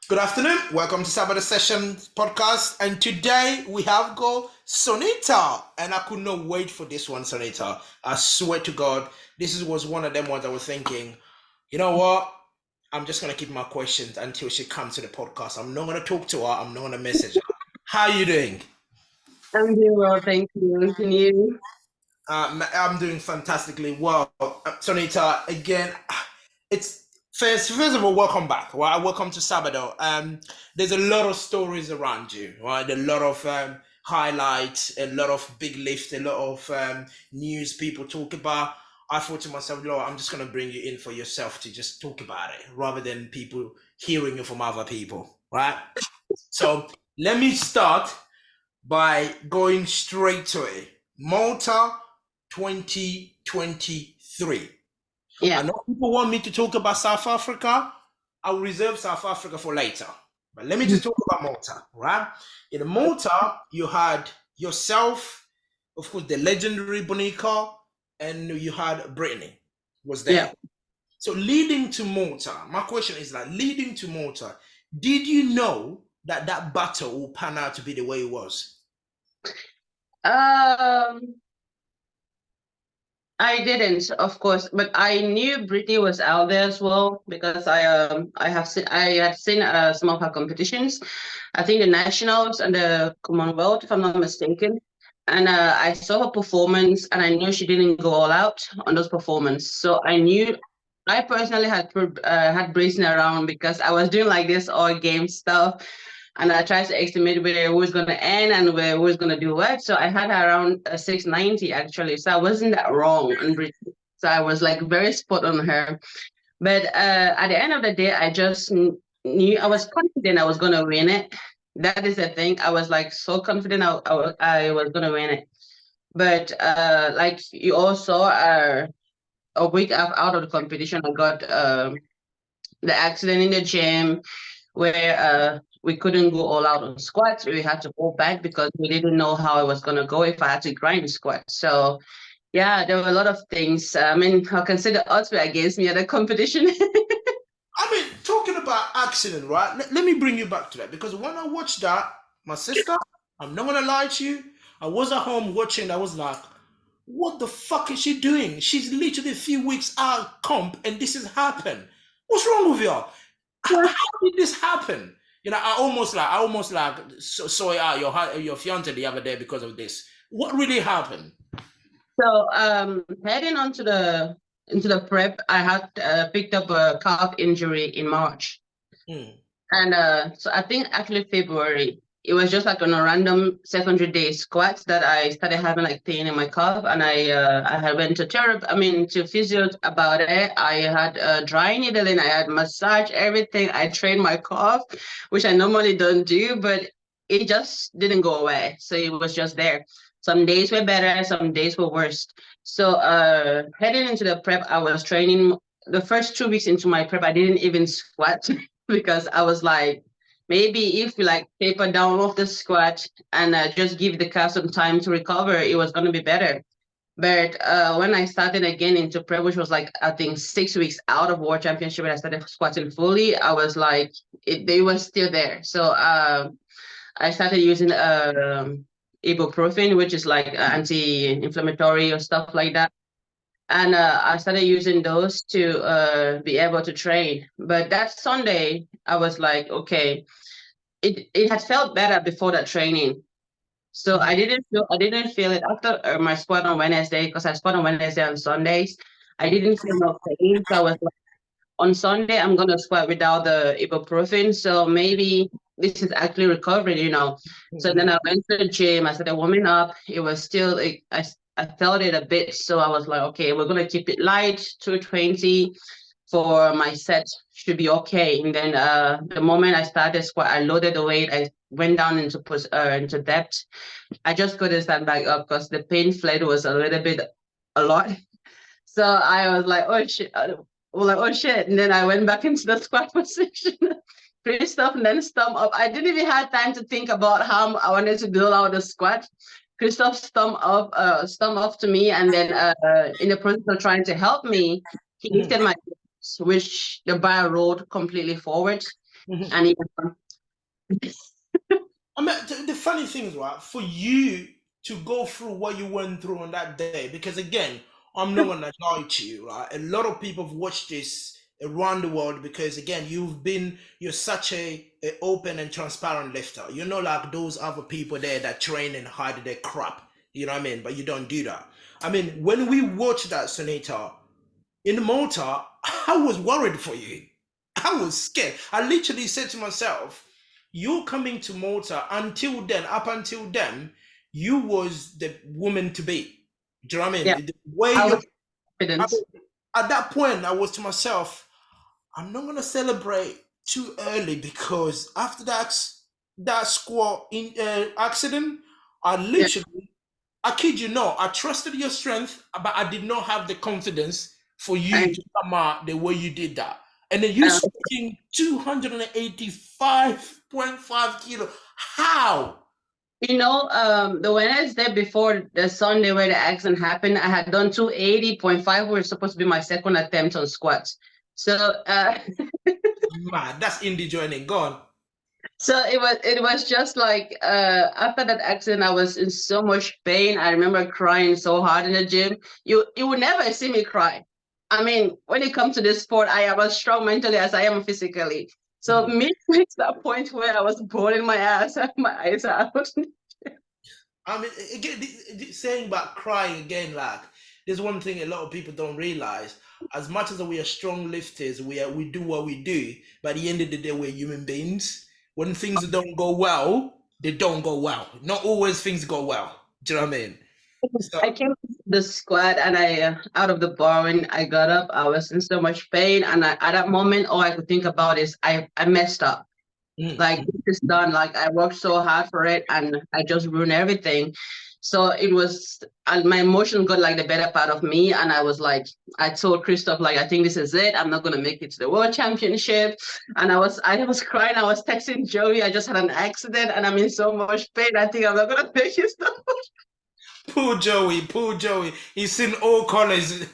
Good afternoon. Welcome to Sabado Session podcast. And today we have got Sonita. And I could not wait for this one, Sonita. I swear to God, was one of them ones I was thinking, you know what? I'm just gonna keep my questions until she comes to the podcast. I'm not gonna talk to her, I'm not gonna message her. How are you doing? I'm doing well, thank you. Can you? I'm doing fantastically well. Sonita, again, it's first of all, welcome back. Right? Welcome to Sabado. There's a lot of stories around you, right? A lot of highlights, a lot of big lifts, a lot of news people talk about. I thought to myself, Lord, I'm just gonna bring you in for yourself to just talk about it, rather than people hearing it from other people, right? So let me start by going straight to it. Malta 2023. I Yeah, know people want me to talk about South Africa. I'll reserve South Africa for later. But let me just talk about Malta, right? In Malta, you had yourself, of course, the legendary Bonica, and you had Brittany was yeah. there. So leading to Malta, my question is like, leading to Malta, did you know that that battle will pan out to be the way it was? Um, I didn't, of course, but I knew Britney was out there as well because I had seen some of her competitions. I think the nationals and the Commonwealth, if I'm not mistaken. And I saw her performance, and I knew she didn't go all out on those performances. So I knew I personally had bracing around because I was doing like this all game stuff, and I tried to estimate where it was going to end and where it was going to do what. So I had her around 690 actually. So I wasn't that wrong on Britney. So I was like very spot on her. But at the end of the day, I just knew I was confident I was going to win it. That is the thing. I was like so confident I was going to win it. But like you all saw, a week out of the competition, I got the accident in the gym where we couldn't go all out on squats. We had to go back because we didn't know how it was going to go if I had to grind squats. So, yeah, there were a lot of things. I mean, I can say the odds were against me at the competition. I mean, talking about accident, right? Let me bring you back to that because when I watched that, my sister, I'm not gonna lie to you, I was at home watching. I was like, "What the fuck is she doing? She's literally a few weeks out comp, and this has happened. What's wrong with y'all? How did this happen?" You know, I almost like saw it out your fiance the other day because of this. What really happened? So, heading on to into the prep, I had picked up a calf injury in March. Hmm. And so I think actually February, it was just like on a random 700-day squats that I started having like pain in my calf, and I had went to therapy. I mean to physio about it. I had dry needling, I had massage everything. I trained my calf, which I normally don't do, but it just didn't go away. So it was just there. Some days were better, some days were worse. So heading into the prep, I was training. The first 2 weeks into my prep, I didn't even squat. Because I was like, maybe if we like taper down off the squat and just give the calf some time to recover, it was going to be better. But when I started again into prep, which was like I think 6 weeks out of World Championship, and I started squatting fully, I was like, they were still there. So I started using ibuprofen, which is like anti-inflammatory or stuff like that. And I started using those to be able to train. But that Sunday, I was like, okay, it had felt better before that training. So I didn't feel it after my squat on Wednesday, because I squat on Wednesday and Sundays. I didn't feel no pain. So I was like, on Sunday I'm gonna squat without the ibuprofen. So maybe this is actually recovery. So then I went to the gym, I started warming up. It was still like, I felt it a bit. So I was like, okay, we're gonna keep it light, 220 for my set should be okay. And then the moment I started squat, I loaded the weight, I went down into depth. I just couldn't stand back up because the pain fled was a lot. So I was like, oh shit. Well, like, oh shit. And then I went back into the squat position. Pretty stuff, and then stump up. I didn't even have time to think about how I wanted to build out the squat. Christoph stump up to me, and then in the process of trying to help me, he lifted my hips, which the bar rolled completely forward. Mhm. And I mean, the funny thing is, right, for you to go through what you went through on that day, because again, I'm not gonna lie to you, right? A lot of people have watched this around the world because again, you're such a open and transparent lifter. You're not like those other people there that train and hide their crap. You know what I mean? But you don't do that. I mean, when we watch that, Sonita, in Malta, I was worried for you. I was scared. I literally said to myself, "You're coming to Malta." Until then, up until then, you was the woman to be. Do you know what I yeah, mean? The way I you, was I confident. mean, at that point, I was to myself, "I'm not gonna celebrate too early because after that squat in accident, I Yeah, literally I kid you not, I trusted your strength, but I did not have the confidence for you and to come out the way you did that. And then you uh, squatting 285.5 kilo. How? the Wednesday before the Sunday where the accident happened, I had done 280.5, which was supposed to be my second attempt on squats. So Man, that's indie joining. Gone. so it was just like after that accident, I was in so much pain. I remember crying so hard in the gym. You would never see me cry. I mean, when it comes to this sport, I am as strong mentally as I am physically. So Mhm. me to that point where I was bawling my ass, my eyes out. I mean, again, saying about crying again, like there's one thing a lot of people don't realize. As much as we are strong lifters, we do what we do. By the end of the day, we're human beings. When things don't go well, they don't go well. Not always things go well. Do you know what I mean? So, I came to the squad and I out of the bar when I got up, I was in so much pain. And at that moment, all I could think about is I messed up. mm, Like this is done. Like I worked so hard for it and I just ruined everything. So it was, and my emotions got like the better part of me. And I was like, I told Christoph, like, I think this is it. I'm not gonna make it to the world championship. And I was crying. I was texting Joey. I just had an accident and I'm in so much pain. I think I'm not gonna make it. poor Joey, poor Joey. He's seen all colors.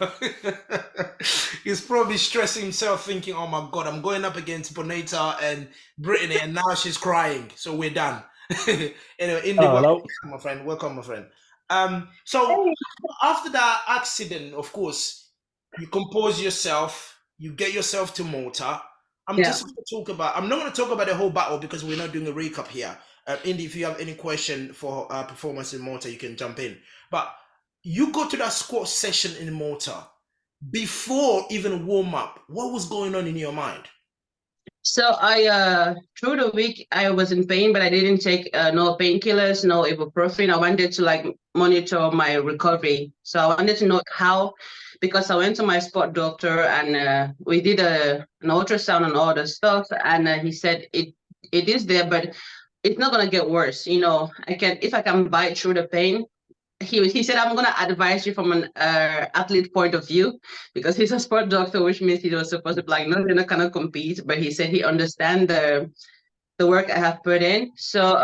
He's probably stressing himself, thinking, "Oh my God, I'm going up against Bonita and Brittany, and now she's crying. So we're done." Anyway, Indy, Oh, welcome, hello. my friend. Welcome, my friend. So after that accident, of course, you compose yourself, you get yourself to Malta. I'm Yeah. just going to talk about. I'm not going to talk about the whole battle because we're not doing a recap here. Indy, if you have any question for performance in Malta, you can jump in. But you go to that squat session in Malta before even warm up. What was going on in your mind? So I through the week I was in pain, but I didn't take no painkillers, no ibuprofen. I wanted to like monitor my recovery. So I wanted to know how, because I went to my sport doctor and we did an ultrasound and all the stuff, and he said it is there, but it's not gonna get worse. I can, if I can bite through the pain. He said, I'm going to advise you from an athlete point of view, because he's a sport doctor, which means he was supposed to be like, no, you're not going to compete. But he said he understands the work I have put in. So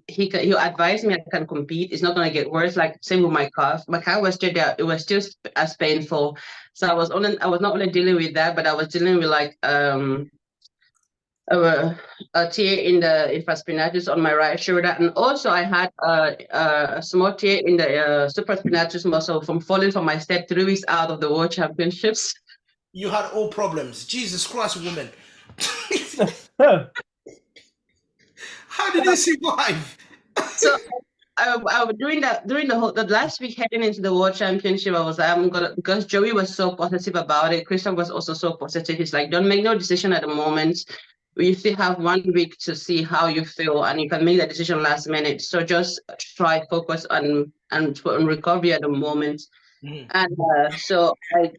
he advised me I can compete. It's not going to get worse. Like same with my calf. My calf was still there. It was still as painful. So I was not only dealing with that, but I was dealing with like a tear in the infraspinatus on my right shoulder, and also I had a small tear in the supraspinatus muscle from falling from my step 3 weeks out of the World Championships. You had all problems. Jesus Christ, woman. How did you survive? So I was during the last week heading into the World Championship. I was like, I'm gonna, because Joey was so positive about it. Christian was also so positive. He's like, don't make no decision at the moment. You still have 1 week to see how you feel, and you can make that decision last minute. So just try focus on recovery at the moment. Mhm. And so I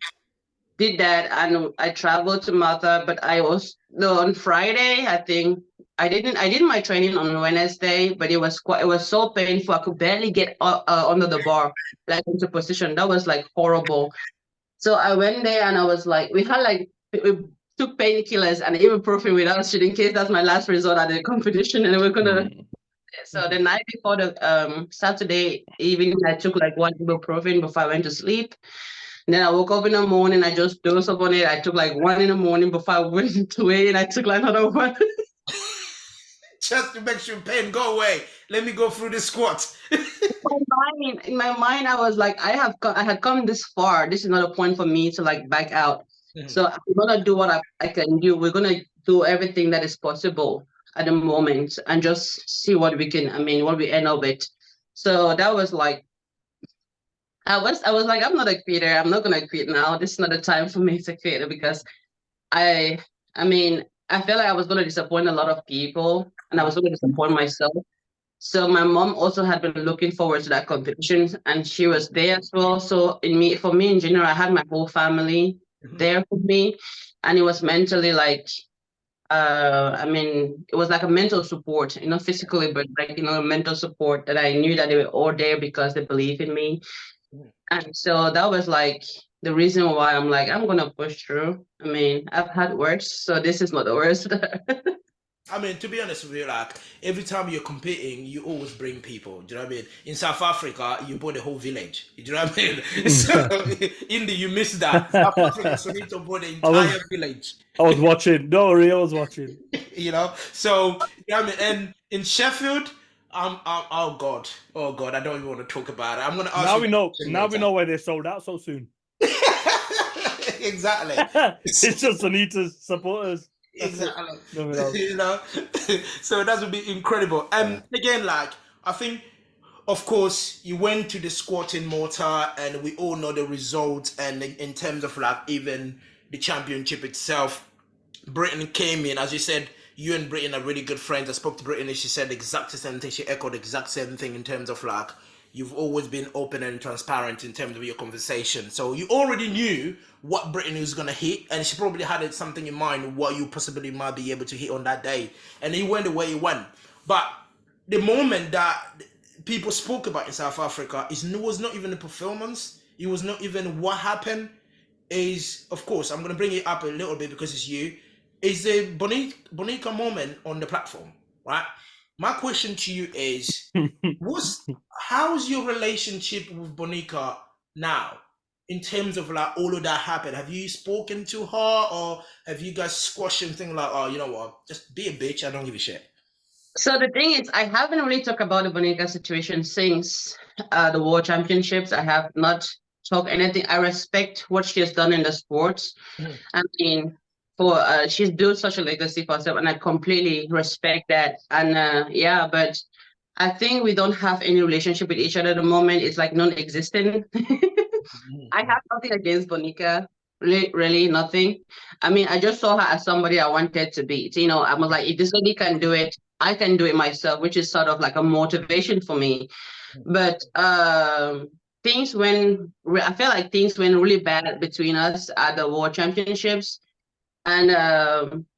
did that, and I traveled to Malta. But I was, no, on Friday, I think I did my training on Wednesday, but it was so painful. I could barely get under the bar, like into position. That was like horrible. So I went there and I was like, we took painkillers and ibuprofen with us in case that's my last resort at the competition, and we're gonna. Mm. So the night before the Saturday evening, I took like one ibuprofen before I went to sleep. And then I woke up in the morning, I just dozed up on it. I took like one in the morning before I went to it, and I took like another one. Just to make sure pain go away. Let me go through the squats. In my mind, I was like, I had come this far. This is not a point for me to like back out. So I'm gonna do what I can do. We're gonna do everything that is possible at the moment and just see what we can. I mean, what we end up with. So that was like, I was like, I'm not a quitter. I'm not gonna quit now. This is not the time for me to quit because I I mean, I felt like I was gonna disappoint a lot of people and I was gonna disappoint myself. So my mom also had been looking forward to that competition, and she was there as well. So for me in general, I had my whole family there with me, and it was mentally like, I mean, it was like a mental support, not physically, but like mental support that I knew that they were all there because they believe in me, and so that was like the reason why I'm like I'm gonna push through. I mean, I've had worse, so this is not the worst. I mean, to be honest with you, like every time you're competing, you always bring people. Do you know what I mean? In South Africa, you bought the whole village. Do you know what I mean? So India, you missed that. South Africa, Sonita bought the entire village. I was watching. Don't worry, I was watching. So you know what I mean. And in Sheffield, oh god, I don't even want to talk about it. I'm gonna ask Now you. we know. Now we know why they sold out so soon. Exactly. It's just Sonita's supporters. Exactly. So that would be incredible. And again, like I think, of course, you went to the squat in Malta, and we all know the results. And in terms of like even the championship itself, Britain came in, as you said. You and Britain are really good friends. I spoke to Britain, and she said the exact same thing. She echoed the exact same thing in terms of like you've always been open and transparent in terms of your conversation. So you already knew what Britain was going to hit, and she probably had something in mind what you possibly might be able to hit on that day. And it went the way it went. But the moment that people spoke about in South Africa was not even the performance. It was not even what happened. Is, of course, I'm going to bring it up a little bit because it's you. Is the Bonica moment on the platform, right? My question to you is, how's your relationship with Bonica now? In terms of like all of that happened, have you spoken to her, or have you guys squashed anything like, oh, you know what, just be a bitch, I don't give a shit? So the thing is, I haven't really talked about the Bonica situation since the World Championships. I have not talked anything. I respect what she has done in the sports. I mean, she's built such a legacy for herself, and I completely respect that. And yeah, but I think we don't have any relationship with each other at the moment. It's like non-existent. I have nothing against Bonica. Really nothing. I mean, I just saw her as somebody I wanted to beat. I was like, if this lady can do it, I can do it myself, which is sort of like a motivation for me. But I feel like things went really bad between us at the World Championships. And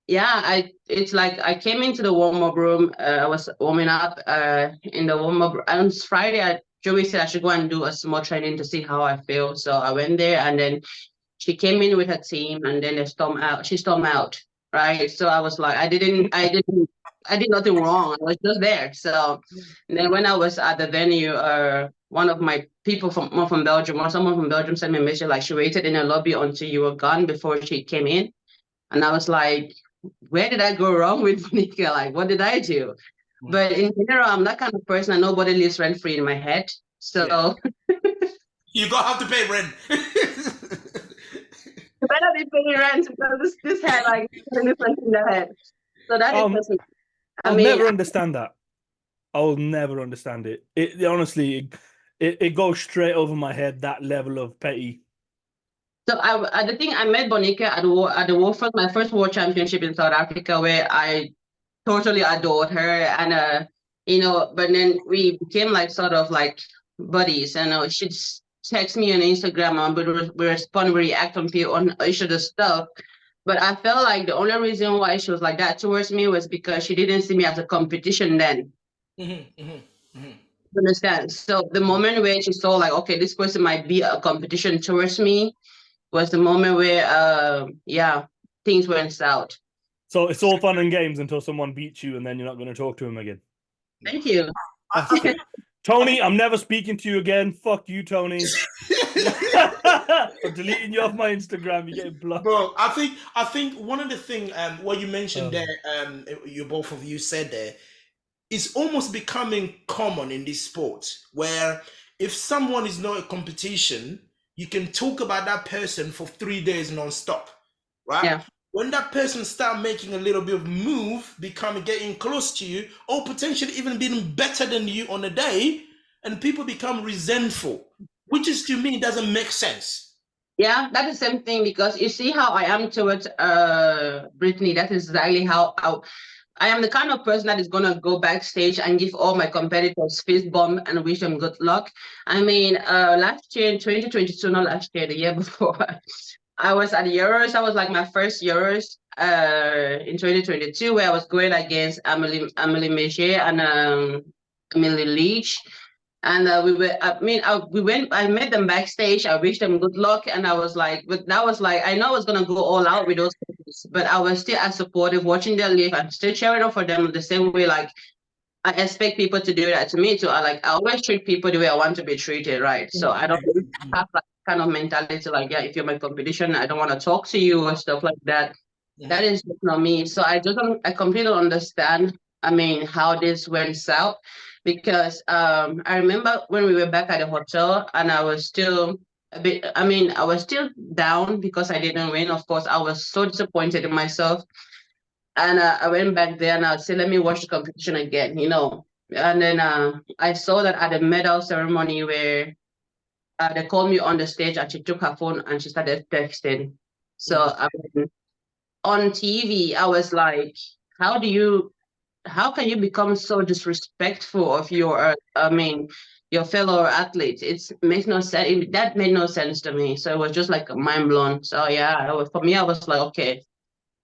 it's like I came into the warm-up room. I was warming up in the warm-up. On Friday, Joey said I should go and do a small training to see how I feel. So I went there, and then she came in with her team, and then she stormed out, right? So I was like, I did nothing wrong. I was just there. So and then when I was at the venue, one of my people from Belgium, or someone from Belgium, sent me a message like she waited in the lobby until you were gone before she came in. And I was like, where did I go wrong with Monica? Like, what did I do? But in general, I'm that kind of person, and nobody lives rent-free in my head. So you don't have to pay rent. You better be paying rent because this head, like, different in the head. So that is I'll never understand that. I'll never understand it. Honestly, it goes straight over my head, that level of petty. So the thing, I met Bonica at my first World Championship in South Africa, where I totally adored her, and but then we became like sort of like buddies, and she'd text me on Instagram, and we respond, we react on each other's stuff. But I felt like the only reason why she was like that towards me was because she didn't see me as a competition then. Understand? So the moment where she saw like, okay, this person might be a competition towards me, was the moment where things went south. So it's all fun and games until someone beats you, and then you're not going to talk to him again. Thank you. Tony, I'm never speaking to you again. Fuck you, Tony. I'm deleting you off my Instagram. You're getting blocked. Bro, I think one of the thing what you mentioned there, you both of you said there, is almost becoming common in this sport where if someone is not a competition, you can talk about that person for 3 days non-stop, right? Yeah. When that person start making a little bit of move, getting close to you, or potentially even being better than you on a day, and people become resentful, which is to me doesn't make sense. Yeah, that's the same thing, because you see how I am towards Brittany. That is exactly how I am the kind of person that is gonna go backstage and give all my competitors fist bump and wish them good luck. I mean, last year in 2022, not last year, the year before, I was at Euros. I was like my first Euros in 2022, where I was going against Amelie Megier and Amelie Leach. And I met them backstage. I wished them good luck. And I was like, but that was like, I know I was going to go all out with those people, but I was still as supportive, watching their live. I'm still cheering up for them the same way. Like, I expect people to do that to me too. I always treat people the way I want to be treated, right? So I don't have that kind of mentality like, yeah, if you're my competition, I don't want to talk to you or stuff like that. That is just not me. So I completely understand, I mean, how this went south. Because I remember when we were back at the hotel, and I was still I was still down because I didn't win. Of course, I was so disappointed in myself. And I went back there and I said, let me watch the competition again, you know. And then I saw that at the medal ceremony where they called me on the stage, and she took her phone and she started texting. So on TV, I was like, how can you become so disrespectful of your your fellow athletes? It makes no sense. That made no sense to me. So it was just like mind blown. So yeah, for me, I was like, okay,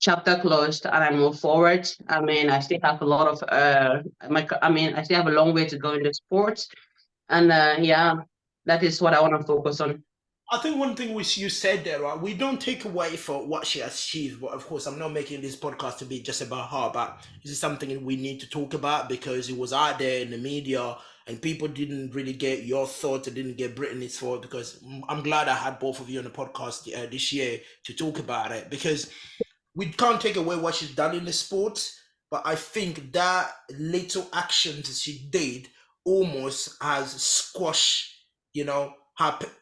chapter closed, and I move forward. I mean, I still have a lot of I still have a long way to go in the sport. And yeah, that is what I want to focus on. I think one thing which you said there, right? We don't take away for what she achieved, but of course, I'm not making this podcast to be just about her. But this is something that we need to talk about because it was out there in the media, and people didn't really get your thoughts. They didn't get Brittany's thought. Because I'm glad I had both of you on the podcast this year to talk about it, because we can't take away what she's done in the sport. But I think that little actions she did almost has squashed, you know,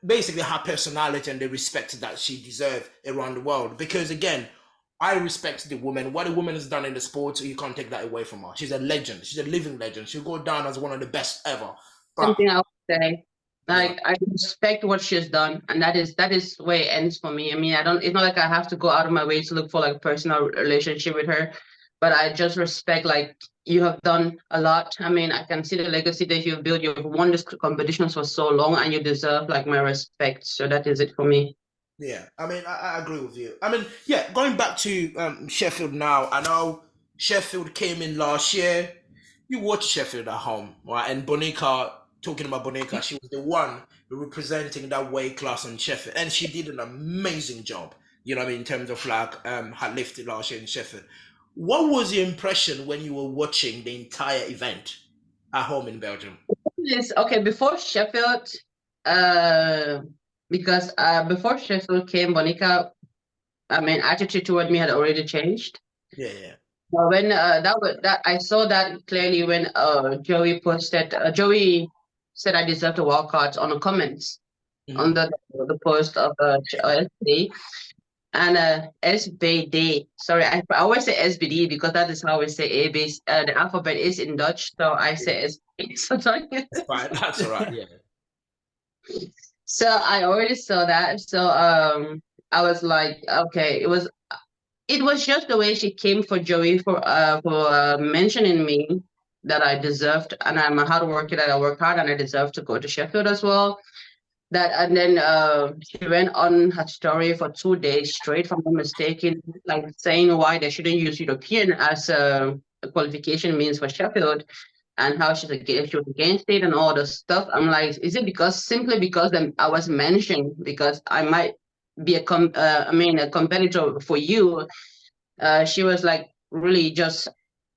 basically her personality and the respect that she deserves around the world. Because again, I respect the woman. What the woman has done in the sport, you can't take that away from her. She's a legend. She's a living legend. She'll go down as one of the best ever. But, something I would say, like, I respect what she's done, and that is where it ends for me. I mean, it's not like I have to go out of my way to look for like a personal relationship with her, but I just respect, like, you have done a lot. I mean, I can see the legacy that you've built. You've won these competitions for so long, and you deserve like my respect. So that is it for me. Yeah, I mean, I agree with you. I mean, yeah, going back to Sheffield now, I know Sheffield came in last year. You watched Sheffield at home, right? And Bonica, talking about Bonica, she was the one representing that weight class on Sheffield, and she did an amazing job, you know what I mean, in terms of like her lifting last year in Sheffield. What was your impression when you were watching the entire event at home in Belgium? Yes, okay, before Sheffield, because before Sheffield came, Bonica, I mean, attitude toward me had already changed. Yeah. But when that I saw that clearly when Joey posted, Joey said I deserved a wild card on the comments on the post of SBD. And SBD, sorry, I always say SBD because that is how we say AB. The alphabet is in Dutch, so I say SBD. Right, that's all right, yeah. So I already saw that. So I was like, okay, it was just the way she came for Joey for mentioning me that I deserved, and I'm a hard worker, that I work hard and I deserve to go to Sheffield as well. And then she went on her story for 2 days straight, if I'm not mistaken, like saying why they shouldn't use European as a qualification means for Sheffield, and how she was against it and all the stuff. I'm like, is it simply because I was mentioned because I might be a competitor for you? She was like really just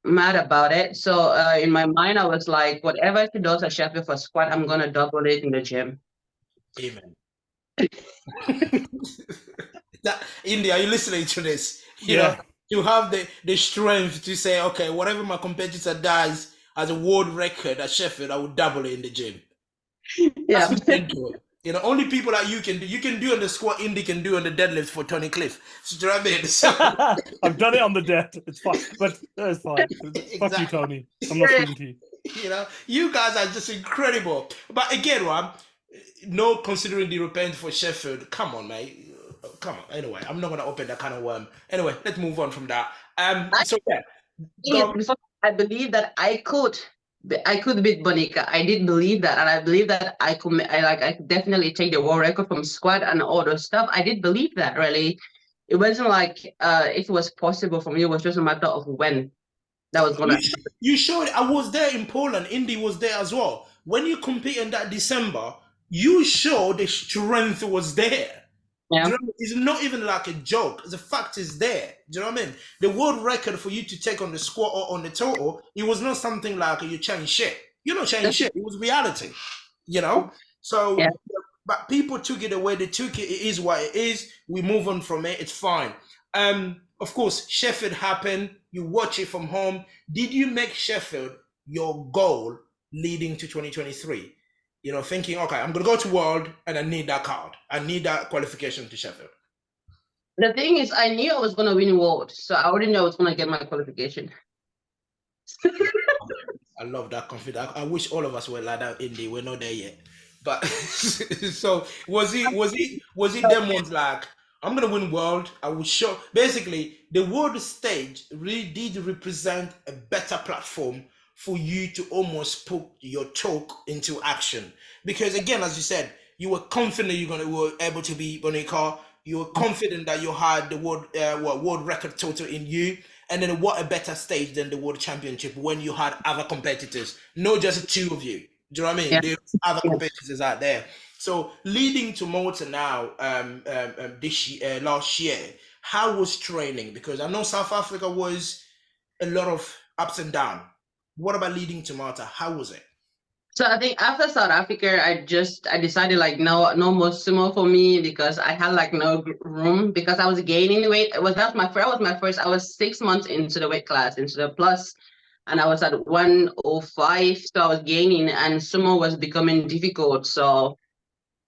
mad about it. So in my mind, I was like, whatever she does at Sheffield for squat, I'm gonna double it in the gym. Amen. That, India, are you listening to this? You know, Yeah. you have the strength to say, okay, whatever my competitor does as a world record at Sheffield, I will double it in the gym. Yeah. That's what you can do. You know, only people that you can do. You can do on the squat, Indy can do on the deadlift for Tony Cliff. So, do you know what I mean? So, I've done it on the debt. It's fine, but it's fine. Fuck you, exactly. Tony. I'm not speaking to you. You know, you guys are just incredible. But again, Ram, no considering the Europeans for Sheffield. Come on, mate. Come on. Anyway, I'm not gonna open that kind of worm. Anyway, let's move on from that. So yeah, go. Before I believe that I could beat Bonica. I did believe that, and I believe that I could. I could definitely take the world record from squat and all those stuff. I did believe that. Really, it wasn't like if it was possible for me. It was just a matter of when that was gonna. You showed it. I was there in Poland. Indy was there as well. When you compete in that December, you showed the strength was there. Yeah. Do you know what I mean? It's not even like a joke. The fact is there. Do you know what I mean? The world record for you to take on the squat or on the total, it was not something like you change shit. You're not changing shit. It was reality. You know? So, Yeah. but people took it away. They took it. It is what it is. We move on from it. It's fine. Of course, Sheffield happened. You watch it from home. Did you make Sheffield your goal leading to 2023? You know, thinking, okay, I'm going to go to World and I need that card. I need that qualification to Sheffield. The thing is, I knew I was going to win World, so I already knew I was going to get my qualification. I love that confidence. I wish all of us were like that, Indy. We're not there yet. But so was it them ones like, I'm gonna win World? I will show. Basically, the world stage really did represent a better platform for you to almost put your talk into action. Because again, as you said, you were confident you were able to be Bonica. You were confident that you had the world record total in you. And then what a better stage than the World Championship when you had other competitors, not just two of you. Do you know what I mean? Yeah. There's other competitors out there. So leading to Malta now, this year, last year, how was training? Because I know South Africa was a lot of ups and downs. What about leading to Malta? How was it? So I think after South Africa, I decided like no more sumo for me because I had like no room because I was gaining weight. That was my first. I was 6 months into the weight class, into the plus, and I was at 105. So I was gaining, and sumo was becoming difficult. So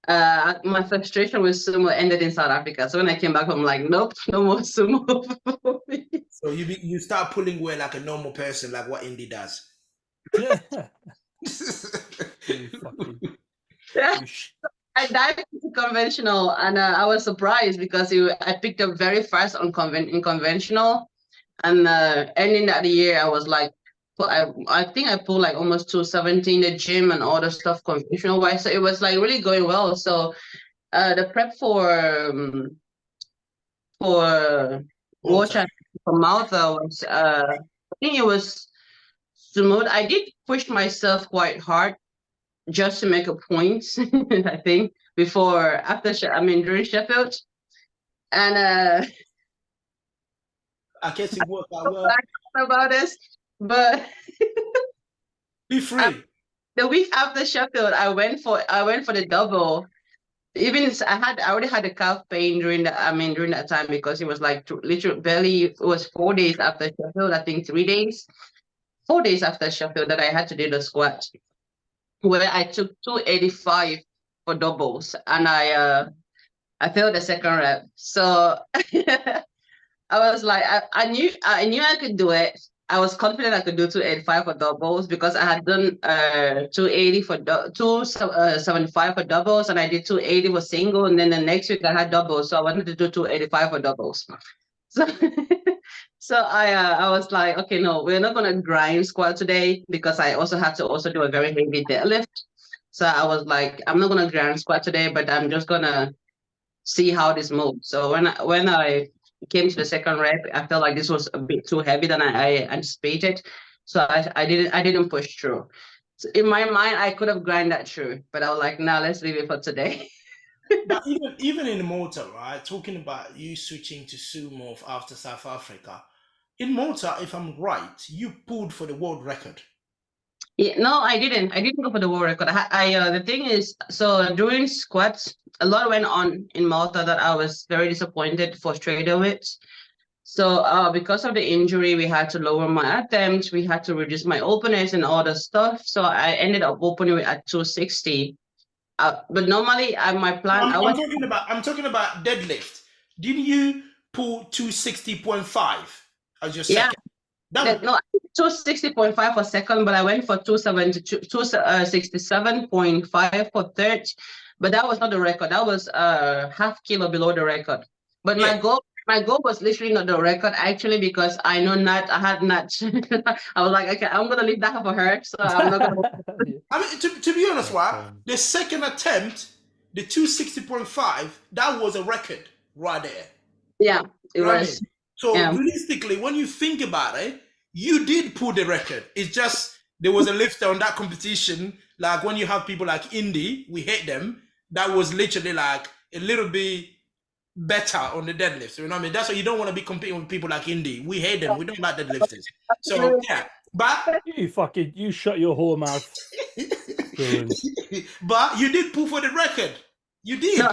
my frustration with sumo ended in South Africa. So when I came back, I'm like, nope, no more sumo for me. So you start pulling weight like a normal person, like what Indy does. Yeah. You fucking. Yeah. I dived into conventional, and I was surprised because I picked up very fast on conventional, and ending that year, I was like, I think I pulled like almost 270 in the gym and all the stuff conventional wise. So it was like really going well. So the prep for World Championship for Malta was I think it was smooth. I did push myself quite hard just to make a point, I think, during Sheffield. And I guess it worked out well. about this, but Be free. the week after Sheffield, I went for the double. Even I already had a calf pain during that time because it was like literally barely. It was 4 days after Sheffield. I think 3 days, 4 days after Sheffield that I had to do the squat, where I took 285 for doubles, and I failed the second rep. So I was like, I knew I could do it. I was confident I could do 285 for doubles because I had done 280 for 275 for doubles, and I did 280 for single, and then the next week I had doubles, so I wanted to do 285 for doubles. So so I was like, okay, no, we're not gonna grind squat today because I also had to do a very heavy deadlift. So I was like, I'm not gonna grind squat today, but I'm just gonna see how this moves. So when I came to the second rep, I felt like this was a bit too heavy than I anticipated. So I didn't push through. So in my mind, I could have grind that through, but I was like, nah, let's leave it for today. But even in Malta, right? Talking about you switching to sumo after South Africa, in Malta, if I'm right, you pulled for the world record. Yeah, no, I didn't. I didn't go for the world record. The thing is, so during squats, a lot went on in Malta that I was very disappointed, frustrated with. So because of the injury, we had to lower my attempts. We had to reduce my openness and all the stuff. So I ended up opening at 260. But normally, my plan, I'm talking about deadlift. Didn't you pull 260.5 as your yeah, second? That no, 260.5 for second, but I went for 267.5 for third. But that was not the record. That was half kilo below the record. But yeah. my goal was literally not the record actually, because I know Nat, I had Nat. I was like, okay, I'm gonna leave that for her. So I'm not gonna. I mean, to be honest, That's right? The second attempt, the 260.5, that was a record right there. Yeah, it You know what I was. mean? So Yeah. realistically, when you think about it, you did pull the record. It's just there was a lifter on that competition. Like when you have people like Indy, we hate them. That was literally like a little bit better on the deadlifts. You know what I mean? That's why you don't want to be competing with people like Indy. We hate them. We don't like deadlifters. So yeah, but you shut your whole mouth. but you did pull for the record. You did. No.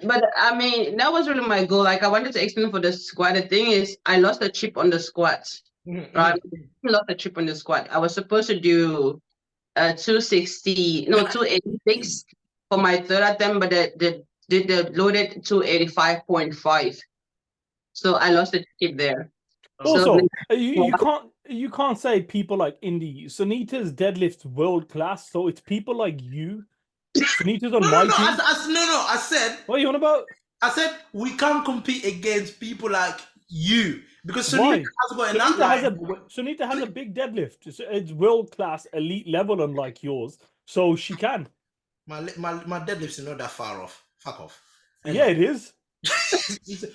But I mean, that was really my goal. Like I wanted to extend for the squat. The thing is, I lost a chip on the squat. Mm-hmm. Right, I lost a chip on the squat. I was supposed to do 286 for my third attempt, but the loaded 285.5. So I lost the chip there. Also, So you can't say people like Indy. Sonita's deadlift's world class, so it's people like you. Sonita's on my team. I said. What are you on about? I said we can't compete against people like you because Why? Sonita has a big deadlift. It's world class, elite level, unlike yours, so she can. My deadlifts are not that far off. Fuck off. Anyway. Yeah, it is.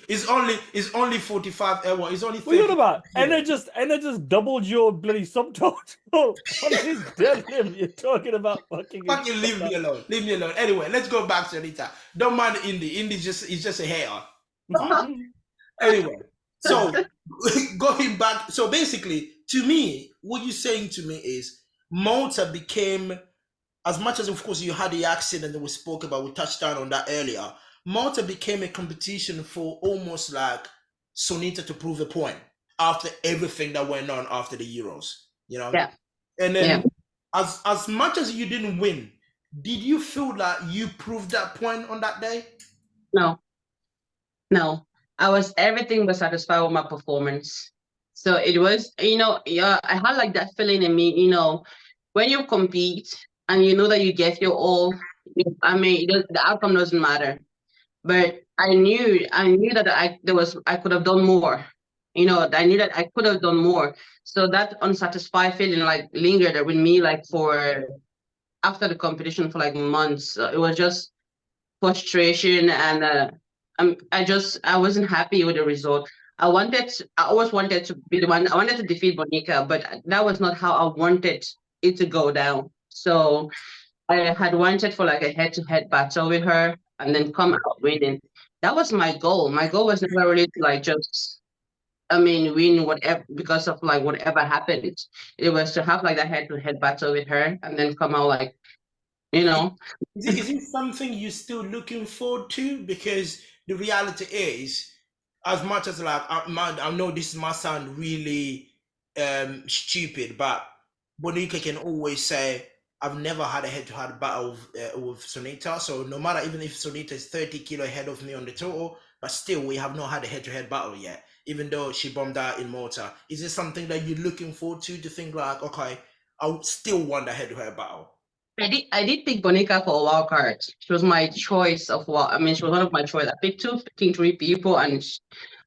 it's only 45. It's only 30. What are you about? And it just doubled your bloody subtotal on his deadlift. You're talking about fucking leave me alone. Leave me alone. Anyway, let's go back to Sonita. Don't mind Indy. Indy's just a hater. Anyway, so going back, so basically, to me, what you're saying to me is Malta became, as much as of course you had the accident that we spoke about, we touched on that earlier. Malta became a competition for almost like Sonita to prove a point after everything that went on after the Euros, you know? Yeah. And then as much as you didn't win, did you feel like you proved that point on that day? No. Everything was satisfied with my performance. So it was, I had like that feeling in me, when you compete and you know that you get your all, I mean, the outcome doesn't matter. But I knew that I could have done more. I knew that I could have done more. So that unsatisfied feeling like lingered with me like for after the competition for like months. It was just frustration and I wasn't happy with the result. I always wanted to be the one. I wanted to defeat Bonica, but that was not how I wanted it to go down. So I had wanted for like a head-to-head battle with her and then come out winning. That was my goal. My goal was never really to like just, win whatever because of like whatever happened. It was to have like that head-to-head battle with her and then come out like, Is it something you're still looking forward to? Because the reality is, as much as like I know this might sound really stupid, but Bonica can always say, I've never had a head-to-head battle with Sonita. So no matter, even if Sonita is 30 kilo ahead of me on the total, but still we have not had a head-to-head battle yet, even though she bombed out in Malta. Is it something that you're looking forward to think like, okay, I still want a head-to-head battle? I did pick Bonica for a wild card. She was my choice of she was one of my choice. I picked three people, and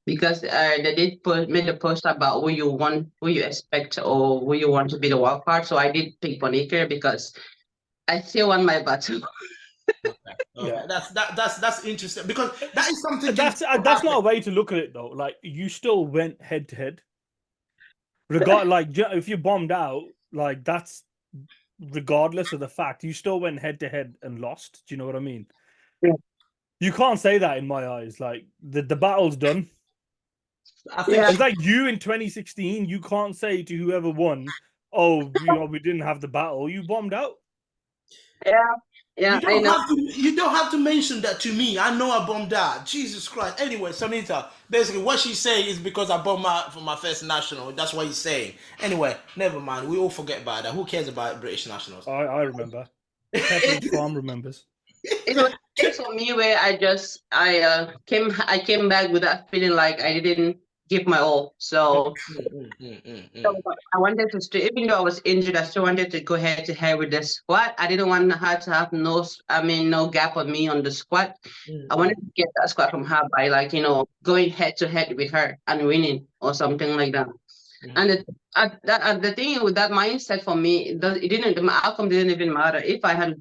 because they did made a post about who you expect, or who you want to be the wild card. So I did pick Bonica because I still won my battle. Okay. Yeah, that's interesting because that is something. That's not a way to look at it though. Like you still went head to head. Like if you bombed out, like that's regardless of the fact, you still went head to head and lost. Do you know what I mean? Yeah. You can't say that in my eyes. Like the battle's done. I think Yeah. It's like you in 2016. You can't say to whoever won, "Oh, we didn't have the battle. You bombed out." Yeah, I know. you don't have to mention that to me. I know I bombed out. Jesus Christ. Anyway, Sonita, basically what she's saying is because I bombed out for my first national. That's what he's saying. Anyway, never mind. We all forget about that. Who cares about British nationals? I remember. Pepperidge Farm remembers. It was a case for me where I came back with that feeling like I didn't give my all. So I wanted to stay, even though I was injured, I still wanted to go head to head with the squad. I didn't want her to have no gap on me on the squad. I wanted to get that squad from her by going head to head with her and winning or something like that. And the thing with that mindset for me, the outcome didn't even matter. If I had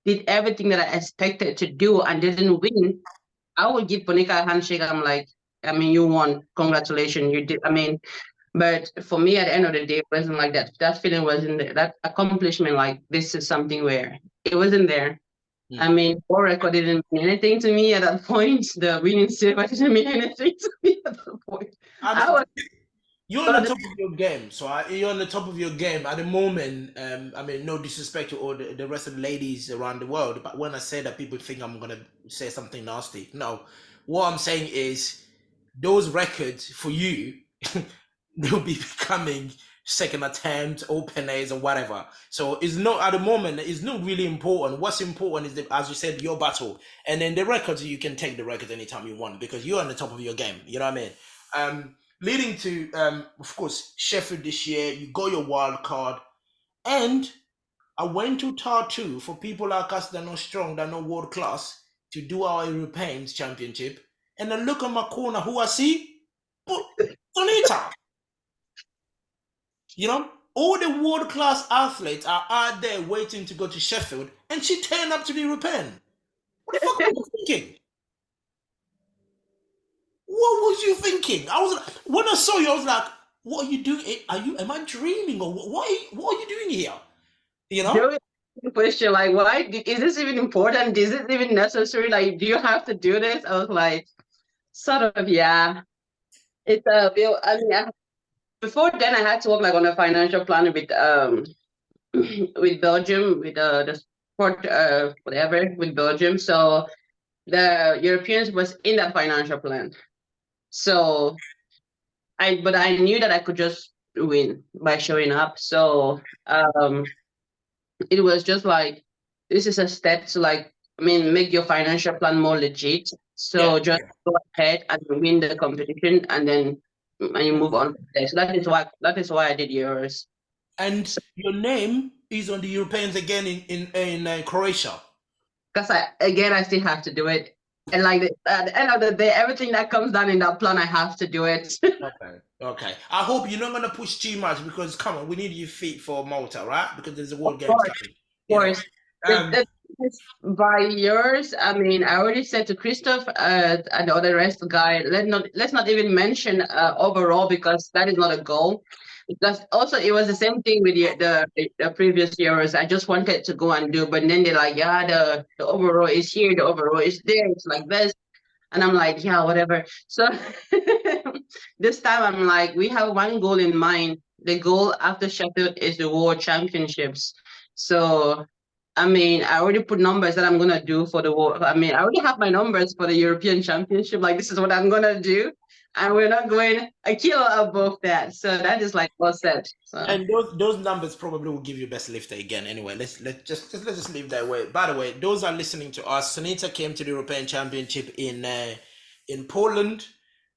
did everything that I expected to do and didn't win, I would give Bonica a handshake. I'm like, you won. Congratulations, you did. But for me, at the end of the day, it wasn't like that. That feeling wasn't there. That accomplishment, like this is something where it wasn't there. War record didn't mean anything to me at that point. The winning silver didn't mean anything to me at that point. You're on the top of your game, so you're on the top of your game at the moment. No disrespect to all the rest of the ladies around the world, but when I say that, people think I'm gonna say something nasty. No, what I'm saying is those records for you, they'll be becoming second attempt, openers, or whatever. So it's not at the moment. It's not really important. What's important is as you said, your battle, and then the records. You can take the records anytime you want because you're on the top of your game. You know what I mean? Leading to, of course, Sheffield this year, you got your wild card. And I went to Tartu for people like us that are not strong, that are not world class, to do our European Championship. And then look at my corner, who I see? Sonita. All the world class athletes are out there waiting to go to Sheffield, and she turned up to the European. What the fuck are you thinking? What was you thinking? When I saw you, I was like, "What are you doing? Am I dreaming or what are you doing here?" Question like, why is this even important? Is it even necessary? Like, do you have to do this? I was like, sort of, yeah. It's a bill. Before then, I had to work on a financial plan with Belgium, with the sport whatever with Belgium. So the Europeans was in that financial plan. So but I knew that I could just win by showing up. So it was just like, this is a step to make your financial plan more legit. So just go ahead and win the competition, and then you move on. So that is why I did yours. And your name is on the Europeans again in Croatia. Because I still have to do it. And at the end of the day, everything that comes down in that plan, I have to do it. Okay. I hope you're not going to push too much because, come on, we need you fit for Malta, right? Because there's a World Games coming. Of course. By yours, I already said to Christoph and all the rest of the guy, let's not even mention overall, because that is not a goal. Because also it was the same thing with the previous years. I just wanted to go and do, but then they're like, yeah, the overall is here, the overall is there. It's like this. And I'm like, yeah, whatever. So this time I'm like, we have one goal in mind. The goal after Sheffield is the World Championships. So, I already put numbers that I'm going to do for the world. I already have my numbers for the European Championship. Like, this is what I'm going to do. And we're not going a kilo above that. So that is well said. So. And those numbers probably will give you best lifter again. Anyway, let's just leave that way. By the way, those are listening to us. Sonita came to the European Championship in Poland.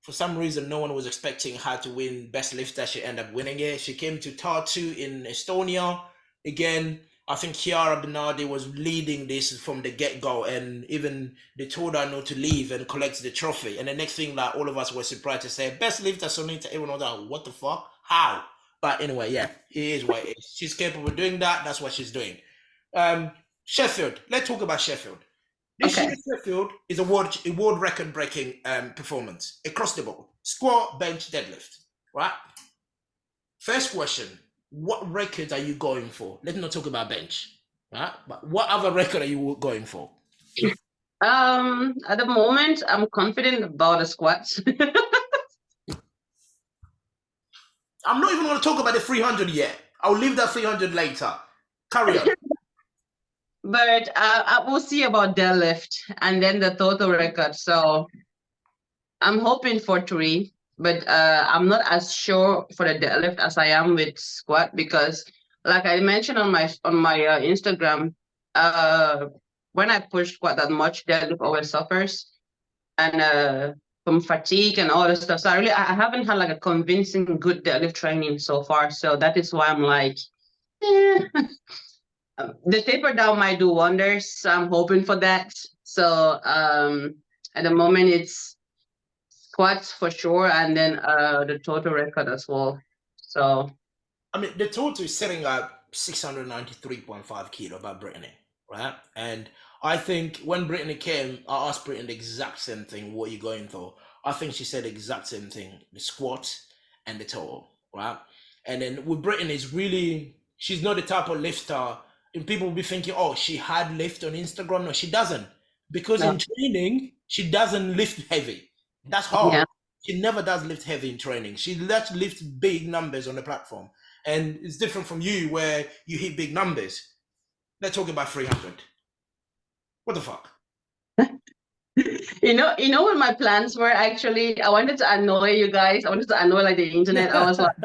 For some reason, no one was expecting her to win best lifter. She ended up winning it. She came to Tartu in Estonia. Again, I think Chiara Bernardi was leading this from the get-go, and even they told her not to leave and collect the trophy. And the next thing, all of us were surprised to say, best lifter Sonita. Everyone was like, what the fuck? How? But anyway, yeah, it is what it is. She's capable of doing that. That's what she's doing. Sheffield. Let's talk about Sheffield. This year, Sheffield is a world record-breaking performance across the board. Squat, bench, deadlift. Right? First question. What records are you going for? Let's not talk about bench, right? But what other record are you going for? At the moment, I'm confident about the squats. I'm not even going to talk about the 300 yet. I'll leave that 300 later. Carry on. But I will see about deadlift and then the total record. So I'm hoping for 3, but I'm not as sure for the deadlift as I am with squat because, like I mentioned on my Instagram, when I push squat that much, deadlift always suffers, and from fatigue and all this stuff. So I haven't had like a convincing good deadlift training so far. So that is why I'm like, eh. The taper down might do wonders. So I'm hoping for that. So at the moment it's squats for sure, and then the total record as well. So I mean, the total is sitting at 693.5 kilo by Brittany, right? And I think when Brittany came, I asked Brittany the exact same thing. What are you going for? I think she said the exact same thing: the squat and the total, right? And then with Brittany, it's really, she's not the type of lifter. And people will be thinking, oh, she had lift on Instagram. No, she doesn't, because no. in training she doesn't lift heavy. That's hard. Yeah. She never does lift heavy in training. She lifts big numbers on the platform. And it's different from you where you hit big numbers. They're talking about 300. What the fuck? You know what my plans were actually? I wanted to annoy you guys. I wanted to annoy like the internet. I was like,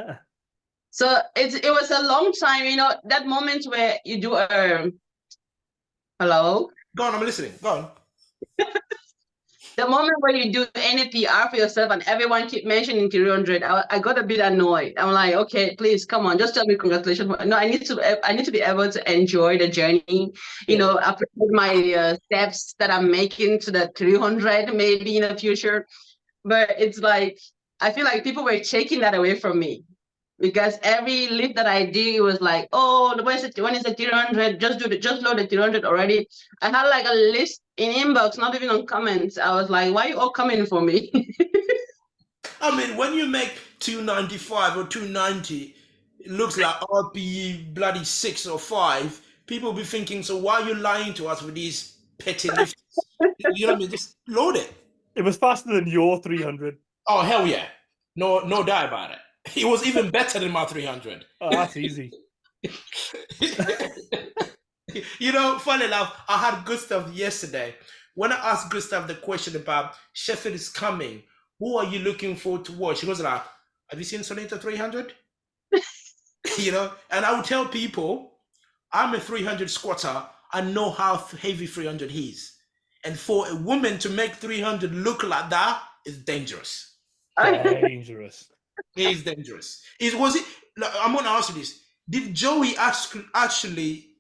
so it was a long time, that moment where you do a hello? Go on, I'm listening. Go on. The moment where you do any PR for yourself and everyone keep mentioning 300, I got a bit annoyed. I'm like, okay, please come on, just tell me congratulations. No, I need to be able to enjoy the journey. Appreciate my steps that I'm making to the 300 maybe in the future. But it's like I feel like people were taking that away from me. Because every lift that I did was like, oh, when is the 300? Just load the 300 already. I had like a list in inbox, not even on comments. I was like, why are you all coming for me? I mean, when you make 295 or 290, it looks like RPE bloody 6 or 5. People be thinking, so why are you lying to us with these petty lifts? You know what I mean? Just load it. It was faster than your 300. Oh, hell yeah. No doubt about it. It was even better than my 300. Oh, that's easy. Funny enough, I had Gustav yesterday. When I asked Gustav the question about Sheffield is coming, who are you looking forward to watch? He was like, have you seen Sonita 300? And I would tell people, I'm a 300 squatter. I know how heavy 300 is. And for a woman to make 300 look like that is dangerous. Dangerous. It is dangerous. I'm going to ask you this. Did Joey actually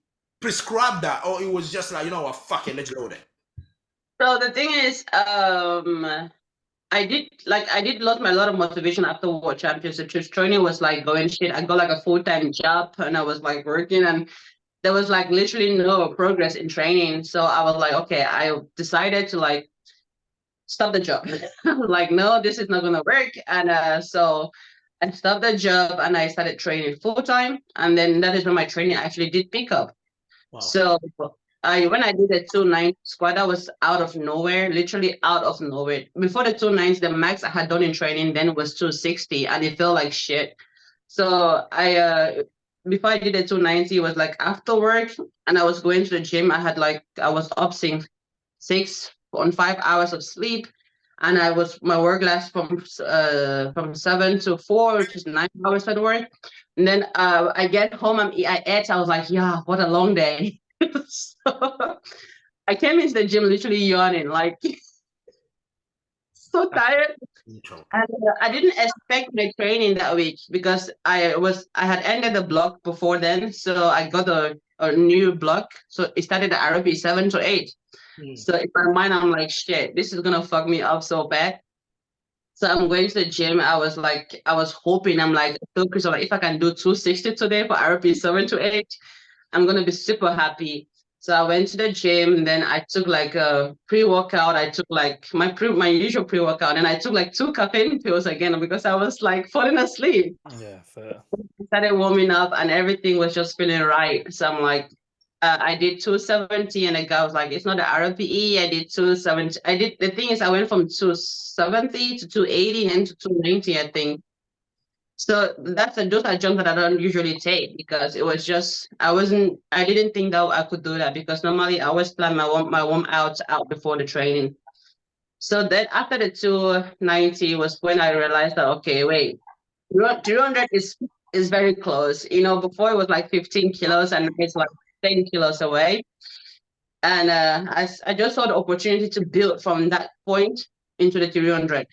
prescribe that, or it was just like, you know what, fuck it, let's load it? So the thing is, I did lost a lot of motivation after World Championship. Training was like going shit. I got like a full-time job and I was like working, and there was like literally no progress in training. So I was like, okay, I decided to like stop the job. I was like, no, this is not gonna work. And so I stopped the job and I started training full-time. And then that is when my training actually did pick up. Wow. So when I did the 290 squat, that was out of nowhere, literally out of nowhere. Before the 290, the max I had done in training then was 260, and it felt like shit. So before I did the 290, it was like after work, and I was going to the gym. I was up since 5 hours of sleep, and my work lasts from 7 to 4, which is 9 hours at work. And then I get home and I ate. I was like, yeah, what a long day. So I came into the gym literally yawning, like so tired. And I didn't expect my training that week because I had ended the block before then, so I got a new block. So it started the RP 7 to 8. So in my mind, I'm like, shit, this is gonna fuck me up so bad. So I'm going to the gym. I was hoping, I'm like, so like, if I can do 260 today for RP 7 to 8, I'm gonna be super happy. So I went to the gym, and then I took like a pre-workout. I took like my usual pre-workout, and I took like 2 caffeine pills again because I was like falling asleep. Yeah, fair. I started warming up, and everything was just feeling right. So I'm like, I did 270, and the guy was like, it's not the RPE. I did 270. The thing is, I went from 270 to 280 and to 290, I think. So those are jumps that I don't usually take because it was just I didn't think that I could do that because normally I always plan my warm outs out before the training. So then after the 290 was when I realized that okay, wait, 300 is very close. You know, before it was like 15 kilos and it's like 10 kilos away. And I just saw the opportunity to build from that point into the 300.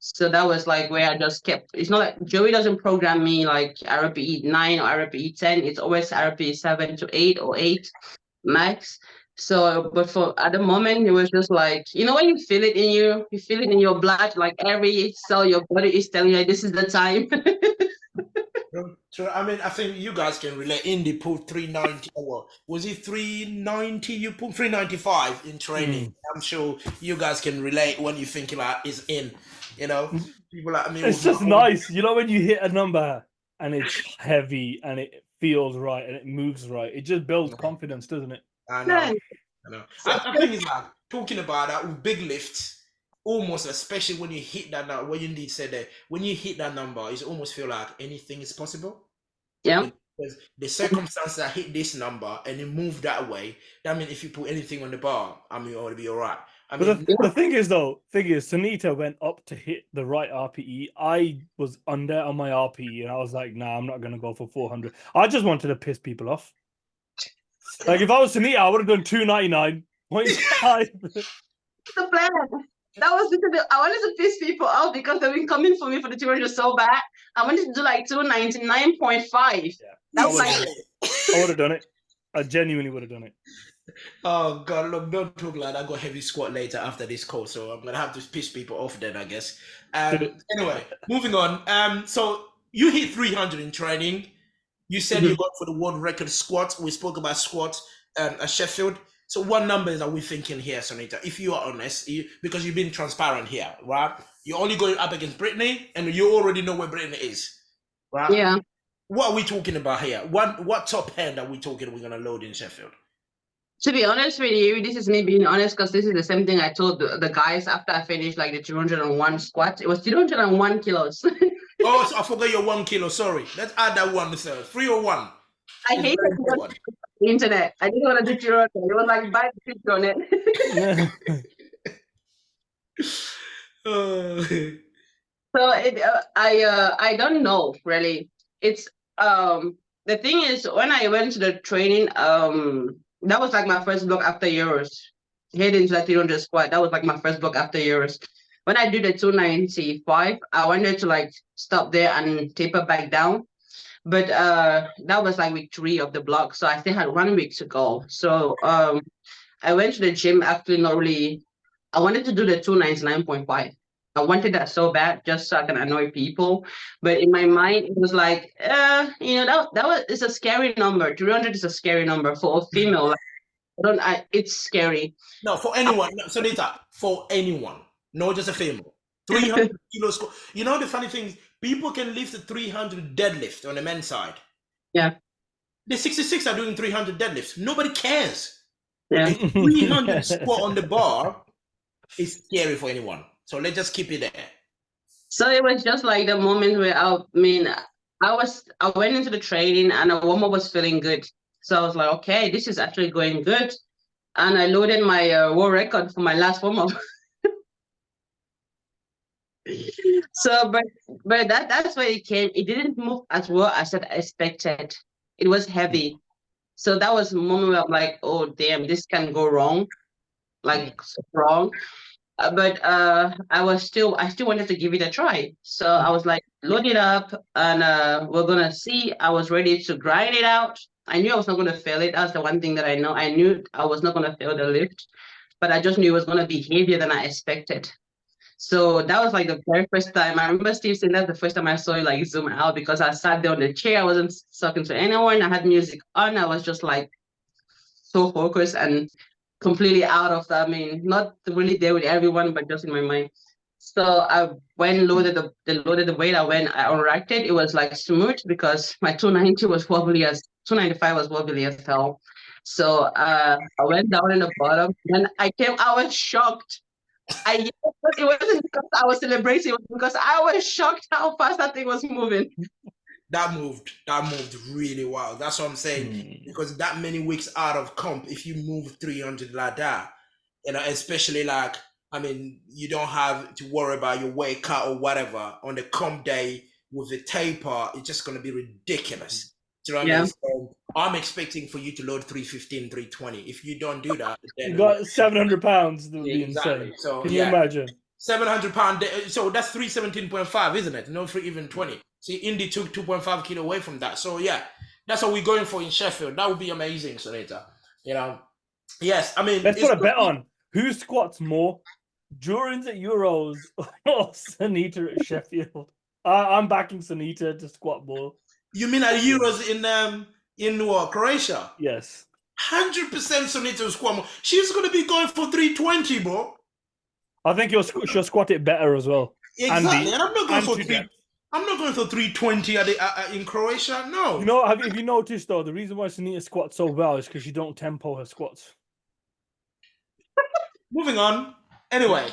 So that was like where I just kept. It's not like Joey doesn't program me like RPE 9 or RPE 10. It's always RPE 7 to 8 or 8 max. So, but for at the moment, it was just like, you know, when you feel it in you feel it in your blood, like every cell your body is telling you, this is the time. So I mean, I think you guys can relate. Indy pulled 390. Or was it 390? You pulled 395 in training. I'm sure you guys can relate when you think like it's in. You know, people like me. It's just nice, you know, when you hit a number and it's heavy and it feels right and it moves right. It just builds confidence, doesn't it? I know. I know. I think it's like talking about that with big lifts. Almost, especially when you hit that number, what you indeed said that when you hit that number, it's almost feel like anything is possible. Yeah. Because the circumstances that hit this number and it moved that way, that means if you put anything on the bar, I mean, it ought to be all right. I mean, But the thing is, Sonita went up to hit the right RPE. I was under on my RPE, and I was like, nah, I'm not going to go for 400. I just wanted to piss people off. Like, if I was Sonita, I would have done 299.5. The plan. That was because I wanted to piss people off because they've been coming for me for the 200 so bad. I wanted to do like 299.5. Yeah, that was like I would have done it. I genuinely would have done it. Oh God, look, don't talk like that. I got heavy squat later after this call, so I'm gonna have to piss people off then, I guess. Anyway, moving on. So you hit 300 in training. You said you got for the world record squat. We spoke about squat at Sheffield. So what numbers are we thinking here, Sonita? If you are honest, because you've been transparent here, right? You're only going up against Brittany, and you already know where Brittany is, right? Yeah. What are we talking about here? What top end are we talking? We're gonna load in Sheffield. To be honest with you, this is me being honest because this is the same thing I told the guys after I finished like the 201 squat. It was 201 kilos. Oh, so I forgot your 1 kilo. Sorry. Let's add that one, sir. 301. I hate the internet. I didn't want to do 200. It was like buy the picture on it. So I don't know really. It's the thing is when I went to the training that was like my first block after Euros. Heading to the 300 squat. That was like my first block after Euros. When I did the 295, I wanted to like stop there and taper back down. But that was like week 3 of the block. So I still had 1 week to go. So I went to the gym actually not really. I wanted to do the 299.5. I wanted that so bad just so I can annoy people. But in my mind, it was like, you know, it's a scary number. 300 is a scary number for a female. It's scary. No, for anyone. No, Sonita, for anyone. Not just a female. 300 kilos. You know, the funny thing is, people can lift a 300 deadlift on the men's side. Yeah. The 66 are doing 300 deadlifts. Nobody cares. Yeah. 300 squat on the bar is scary for anyone. So let's just keep it there. So it was just like the moment where I went into the training and the warm-up was feeling good. So I was like, okay, this is actually going good. And I loaded my world record for my last warm-up. So, but that's where it came. It didn't move as well as I expected. It was heavy. So that was a moment where I'm like, oh, damn, this can go wrong. Like, wrong. But I still wanted to give it a try. So I was like, load it up and we're going to see. I was ready to grind it out. I knew I was not going to fail it. That's the one thing that I know. I knew I was not going to fail the lift, but I just knew it was going to be heavier than I expected. So that was like the very first time. I remember Steve saying that's the first time I saw you like zoom out because I sat there on the chair. I wasn't talking to anyone. I had music on. I was just like so focused and completely out of that. I mean, not really there with everyone, but just in my mind. So I went loaded the weight. I unracked it. It was like smooth because my 290 was wobbly as 295 was wobbly as hell. So I went down in the bottom and I was shocked. It wasn't because I was celebrating, it was because I was shocked how fast that thing was moving. That moved really well. That's what I'm saying. Because that many weeks out of comp, if you move 300 like that, especially like, I mean, you don't have to worry about your weight cut or whatever on the comp day with the taper. It's just going to be ridiculous. Do you know what I mean? So I'm expecting for you to load 315, 320. If you don't do that, then you got 700 pounds. That would be exactly. insane. So can you imagine? 700 pound. So that's 317.5, isn't it? No, 320. See, Indy took 2.5 kilo away from that. So yeah, that's what we're going for in Sheffield. That would be amazing, Sonita. Yes. I mean, let's put a bet on who squats more, Durans at Euros or Sonita at Sheffield. I'm backing Sonita to squat more. You mean at Euros in what, Croatia? Yes. 100% Sonita will squat more. She's going to be going for 320, bro. I think she'll squat it better as well. Exactly. And I'm not going for I'm not going for 320 in Croatia. No. Have you noticed though, the reason why Sonita squats so well is because she don't tempo her squats. Moving on. Anyway,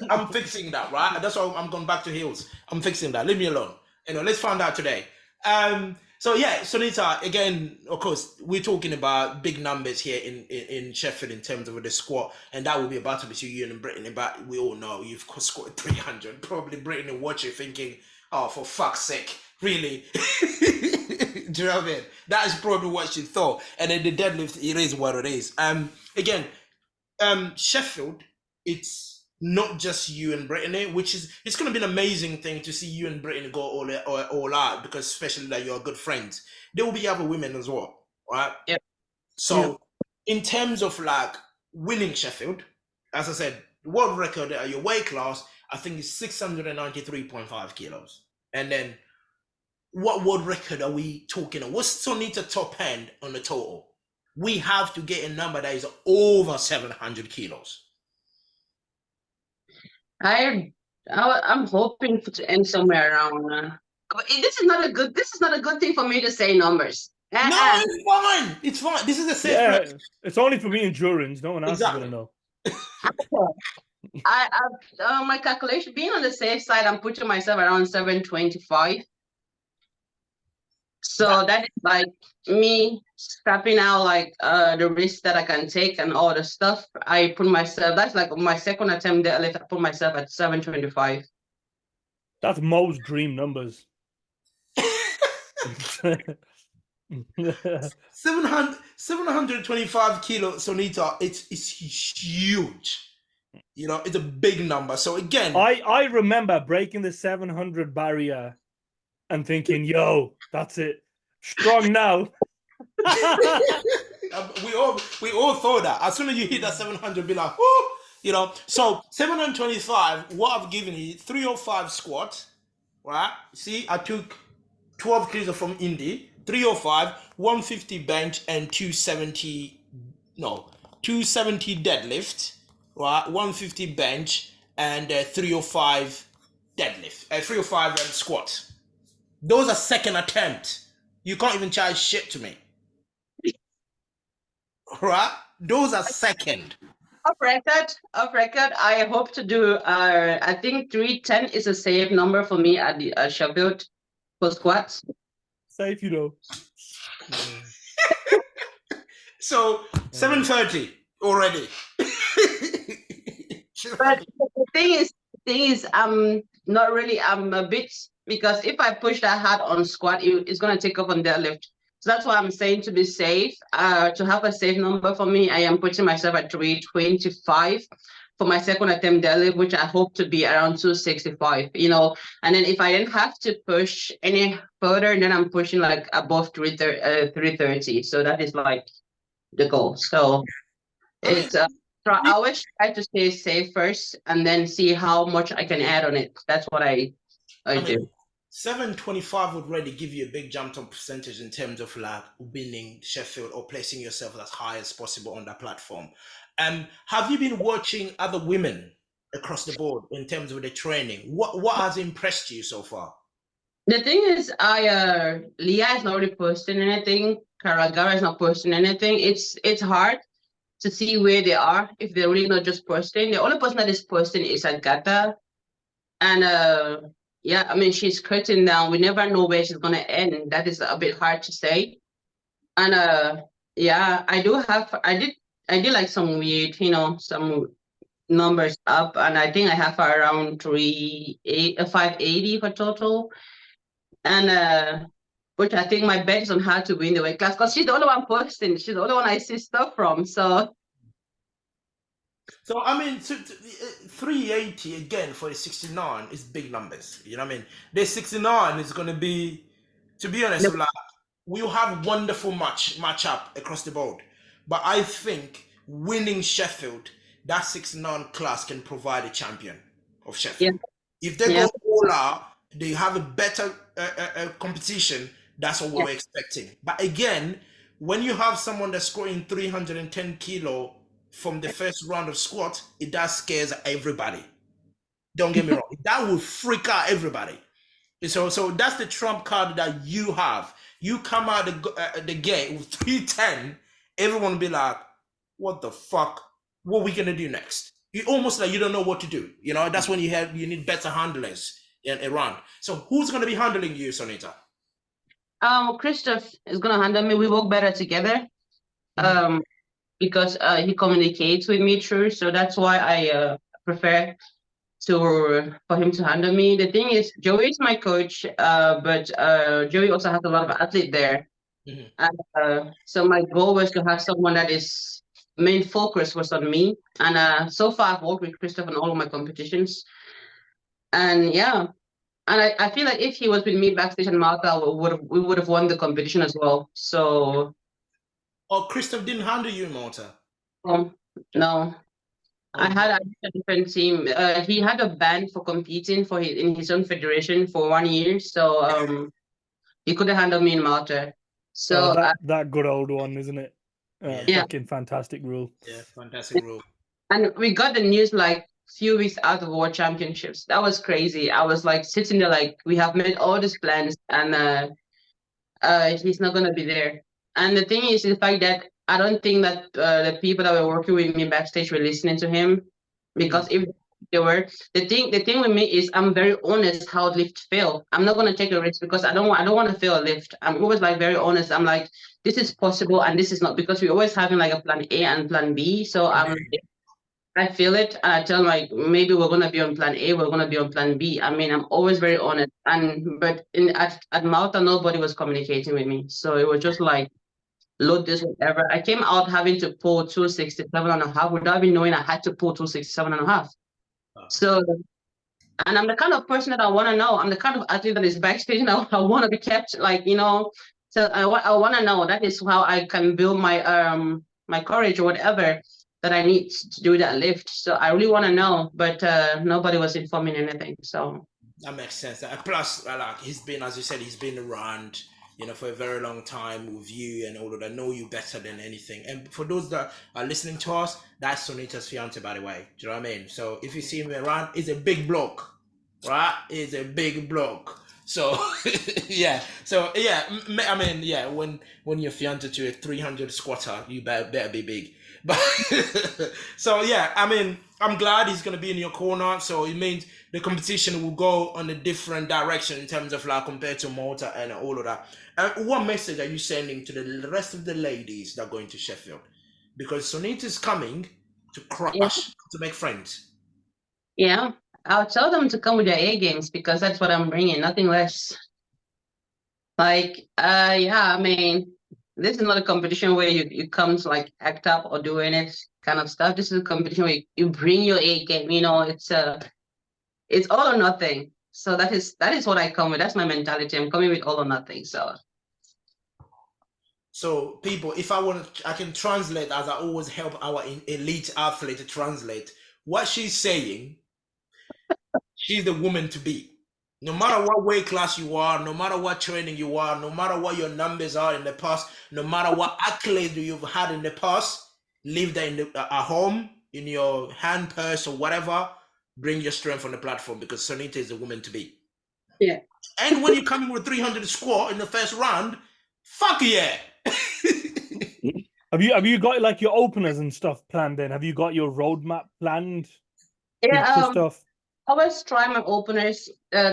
I'm fixing that, right? That's why I'm going back to heels. I'm fixing that. Leave me alone. Let's find out today. So yeah, Sonita, again, of course, we're talking about big numbers here in Sheffield in terms of the squat, and that will be a battle between you and Brittany, but we all know you've squatted 300. Probably Brittany watching thinking, oh, for fuck's sake, really? Do you know what I mean? That is probably what she thought. And then the deadlift, it is what it is. Again, Sheffield, it's not just you and Brittany, it's going to be an amazing thing to see you and Brittany go all out, because especially that you're good friends. There will be other women as well, right? Yeah. So in terms of like winning Sheffield, as I said, the world record at your weight class, I think is 693.5 kilos. And then what world record are we talking of? What's Sonita top end on the total? We have to get a number that is over 700 kilos. I'm hoping to end somewhere around. This is not a good thing for me to say numbers. No, it's fine. It's fine. This is a safe place. It's only for me and Durans. No one else is gonna know. My calculation, being on the safe side, I'm putting myself around 725. So that is like me stepping out, like the risk that I can take and all the stuff. I put myself, that's like my second attempt deadlift, I put myself at 725. That's Mo's dream numbers. 725 kilo, Sonita, it's huge. It's a big number. So again, I remember breaking the 700 barrier and thinking, yo, that's it. Strong now. we all thought that. As soon as you hit that 700, be like, whoo, So 725, what I've given you, 305 squat, right? See, I took 12 kilos from Indy, 305, 150 bench, and 270 deadlift, right? 150 bench and 305 deadlift, 305 squat. Those are second attempt. You can't even charge shit to me. Right? Those are second. Off record, I hope to do, I think 310 is a safe number for me at the Sheffield for squats. Safe, So 730 already. But the thing is, I'm a bit, because if I push that hard on squat, it's going to take off on deadlift. So that's why I'm saying, to be safe, to have a safe number for me, I am putting myself at 325 for my second attempt deadlift, which I hope to be around 265, And then if I didn't have to push any further, then I'm pushing like above 330. So that is like the goal. So it's I always try to stay safe first and then see how much I can add on it. That's what I do. 725 would really give you a big jump on percentage in terms of like winning Sheffield or placing yourself as high as possible on that platform. Have you been watching other women across the board in terms of the training? What has impressed you so far? The thing is, Leah is not really posting anything. Karagara is not posting anything. It's hard to see where they are, if they're really not just posting. The only person that is posting is Agatha. And yeah, I mean, she's curtain down. We never know where she's gonna end. That is a bit hard to say. And yeah, I did like some weird, some numbers up, and I think I have her around 580 for total. And which I think my bet is on her to win the weight class, because she's the only one posting. She's the only one I see stuff from. So I mean, 380 again for a 69 is big numbers. You know what I mean? The 69 is going to be, to be honest, Yep. like, we'll have wonderful match up across the board. But I think winning Sheffield, that 69 class can provide a champion of Sheffield. If they Yeah. go all out, they have a better competition. That's what we Yeah. were expecting. But again, when you have someone that's scoring 310 kilo from the first round of squat, it does scares everybody. Don't get me wrong. That will freak out everybody. So that's the trump card that you have. You come out the gate with 310, everyone will be like, what the fuck? What are we gonna do next? You almost like you don't know what to do. You know, that's when you need better handlers in Iran. So who's gonna be handling you, Sonita? Christoph is gonna handle me. We work better together. Because he communicates with me through, so that's why I prefer for him to handle me. The thing is, Joey is my coach, but Joey also has a lot of athlete there. And so my goal was to have someone that is main focus was on me. And so far I've worked with Christoph in all of my competitions. And yeah, and I feel like if he was with me backstage in Malta, we would have won the competition as well. So Oh, Christoph didn't handle you in Malta. No. I had a different team. He had a ban for competing in his own federation for 1 year, so he couldn't handle me in Malta. So that good old one, isn't it? Yeah. Fucking fantastic rule. Yeah, fantastic rule. And we got the news like few weeks out of World Championships. That was crazy. I was like sitting there like, we have made all these plans, and he's not gonna be there. And the thing is the fact that I don't think that the people that were working with me backstage were listening to him, because if they were, the thing with me is I'm very honest how lift fail. I'm not gonna take a risk because I don't want to fail a lift. I'm always like very honest. I'm like, this is possible and this is not, because we're always having like a plan A and plan B. So I feel it, and I tell them like, maybe we're gonna be on plan A, we're gonna be on plan B. I mean, I'm always very honest. But at Malta, nobody was communicating with me, so it was just like, load this, whatever. I came out having to pull 267.5 without even knowing I had to pull 267.5. So, and I'm the kind of person that I want to know. I'm the kind of athlete that is backstage, and I want to be kept, like, so I want to know. That is how I can build my my courage or whatever that I need to do that lift. So I really want to know, but nobody was informing anything. So that makes sense. Plus, like, he's been, as you said, he's been around, for a very long time with you and all of that, know you better than anything. And for those that are listening to us, that's Sonita's fiance, by the way. Do you know what I mean? So if you see him around, he's a big bloke, right? He's a big bloke. So yeah. So yeah, I mean, yeah, when you're fiance to a 300 squatter, you better be big. But so yeah, I mean, I'm glad he's gonna be in your corner. So it means the competition will go on a different direction in terms of like compared to Malta and all of that. And what message are you sending to the rest of the ladies that are going to Sheffield? Because Sonita is coming to crush, to make friends. Yeah, I'll tell them to come with their A games, because that's what I'm bringing, nothing less. Like, yeah, I mean, this is not a competition where you come to like act up or do any kind of stuff. This is a competition where you bring your A game. It's all or nothing. So that is what I come with. That's my mentality. I'm coming with all or nothing. So people, if I can translate, as I always help our elite athlete to translate what she's saying. She's the woman to beat. No matter what weight class you are, no matter what training you are, no matter what your numbers are in the past, no matter what accolades you've had in the past, leave that at home, in your hand purse or whatever. Bring your strength on the platform, because Sonita is the woman to beat. Yeah. And when you're coming with 300 squat in the first round, fuck yeah. Have you got like your openers and stuff planned in? Have you got your roadmap planned Yeah, to stuff? I always try my openers.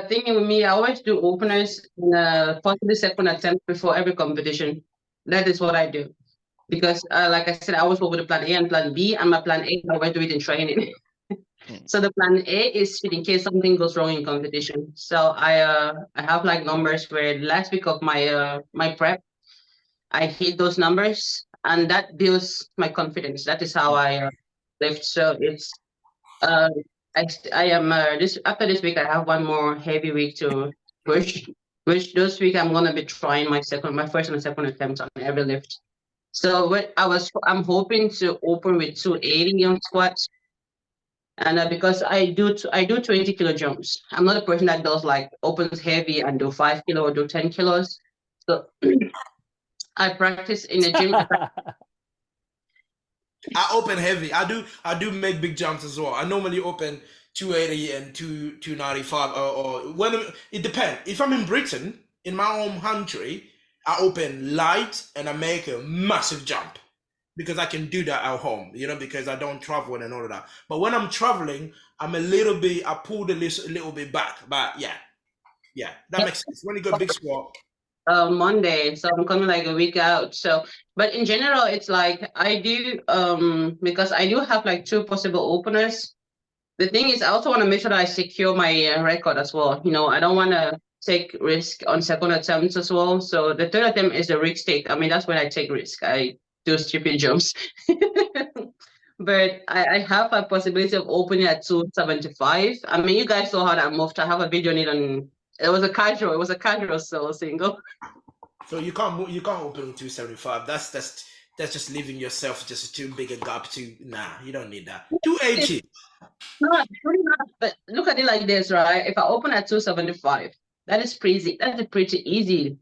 Thinking with me, I always do openers in possibly second attempt before every competition. That is what I do. Because like I said, I always go with the plan A and plan B, and my plan A, I always do it in training. So the plan A is in case something goes wrong in competition. So I have like numbers where last week of my my prep, I hit those numbers, and that builds my confidence. That is how I lift. So it's uh, I am this after this week I have one more heavy week to push. Which this week I'm gonna be trying my first and second attempt on every lift. So what I'm hoping to open with 280 on squats, and because I do 20 kilo jumps. I'm not a person that does like opens heavy and do 5 kilo or do 10 kilos. So I practice in the gym. I open heavy. I do make big jumps as well. I normally open 280 and 295 or when it depends. If I'm in Britain, in my home country, I open light and I make a massive jump because I can do that at home, because I don't travel and all of that. But when I'm traveling, I pull the list a little bit back. But yeah, that makes sense. When you go big squat, Monday, so I'm coming like a week out. So, but in general, it's like I do because I do have like 2 possible openers. The thing is, I also want to make sure that I secure my record as well. I don't want to take risk on second attempts as well. So the third attempt is the risk take. I mean, that's when I take risk. I do stupid jumps. But I have a possibility of opening at 275. I mean, you guys saw how that moved. I have a video on it on. It was a casual solo single. so you can't open 275. That's just leaving yourself just too big a gap to. Nah, you don't need that. 280. No, pretty much. But look at it like this, right? If I open at 275, that is a pretty easy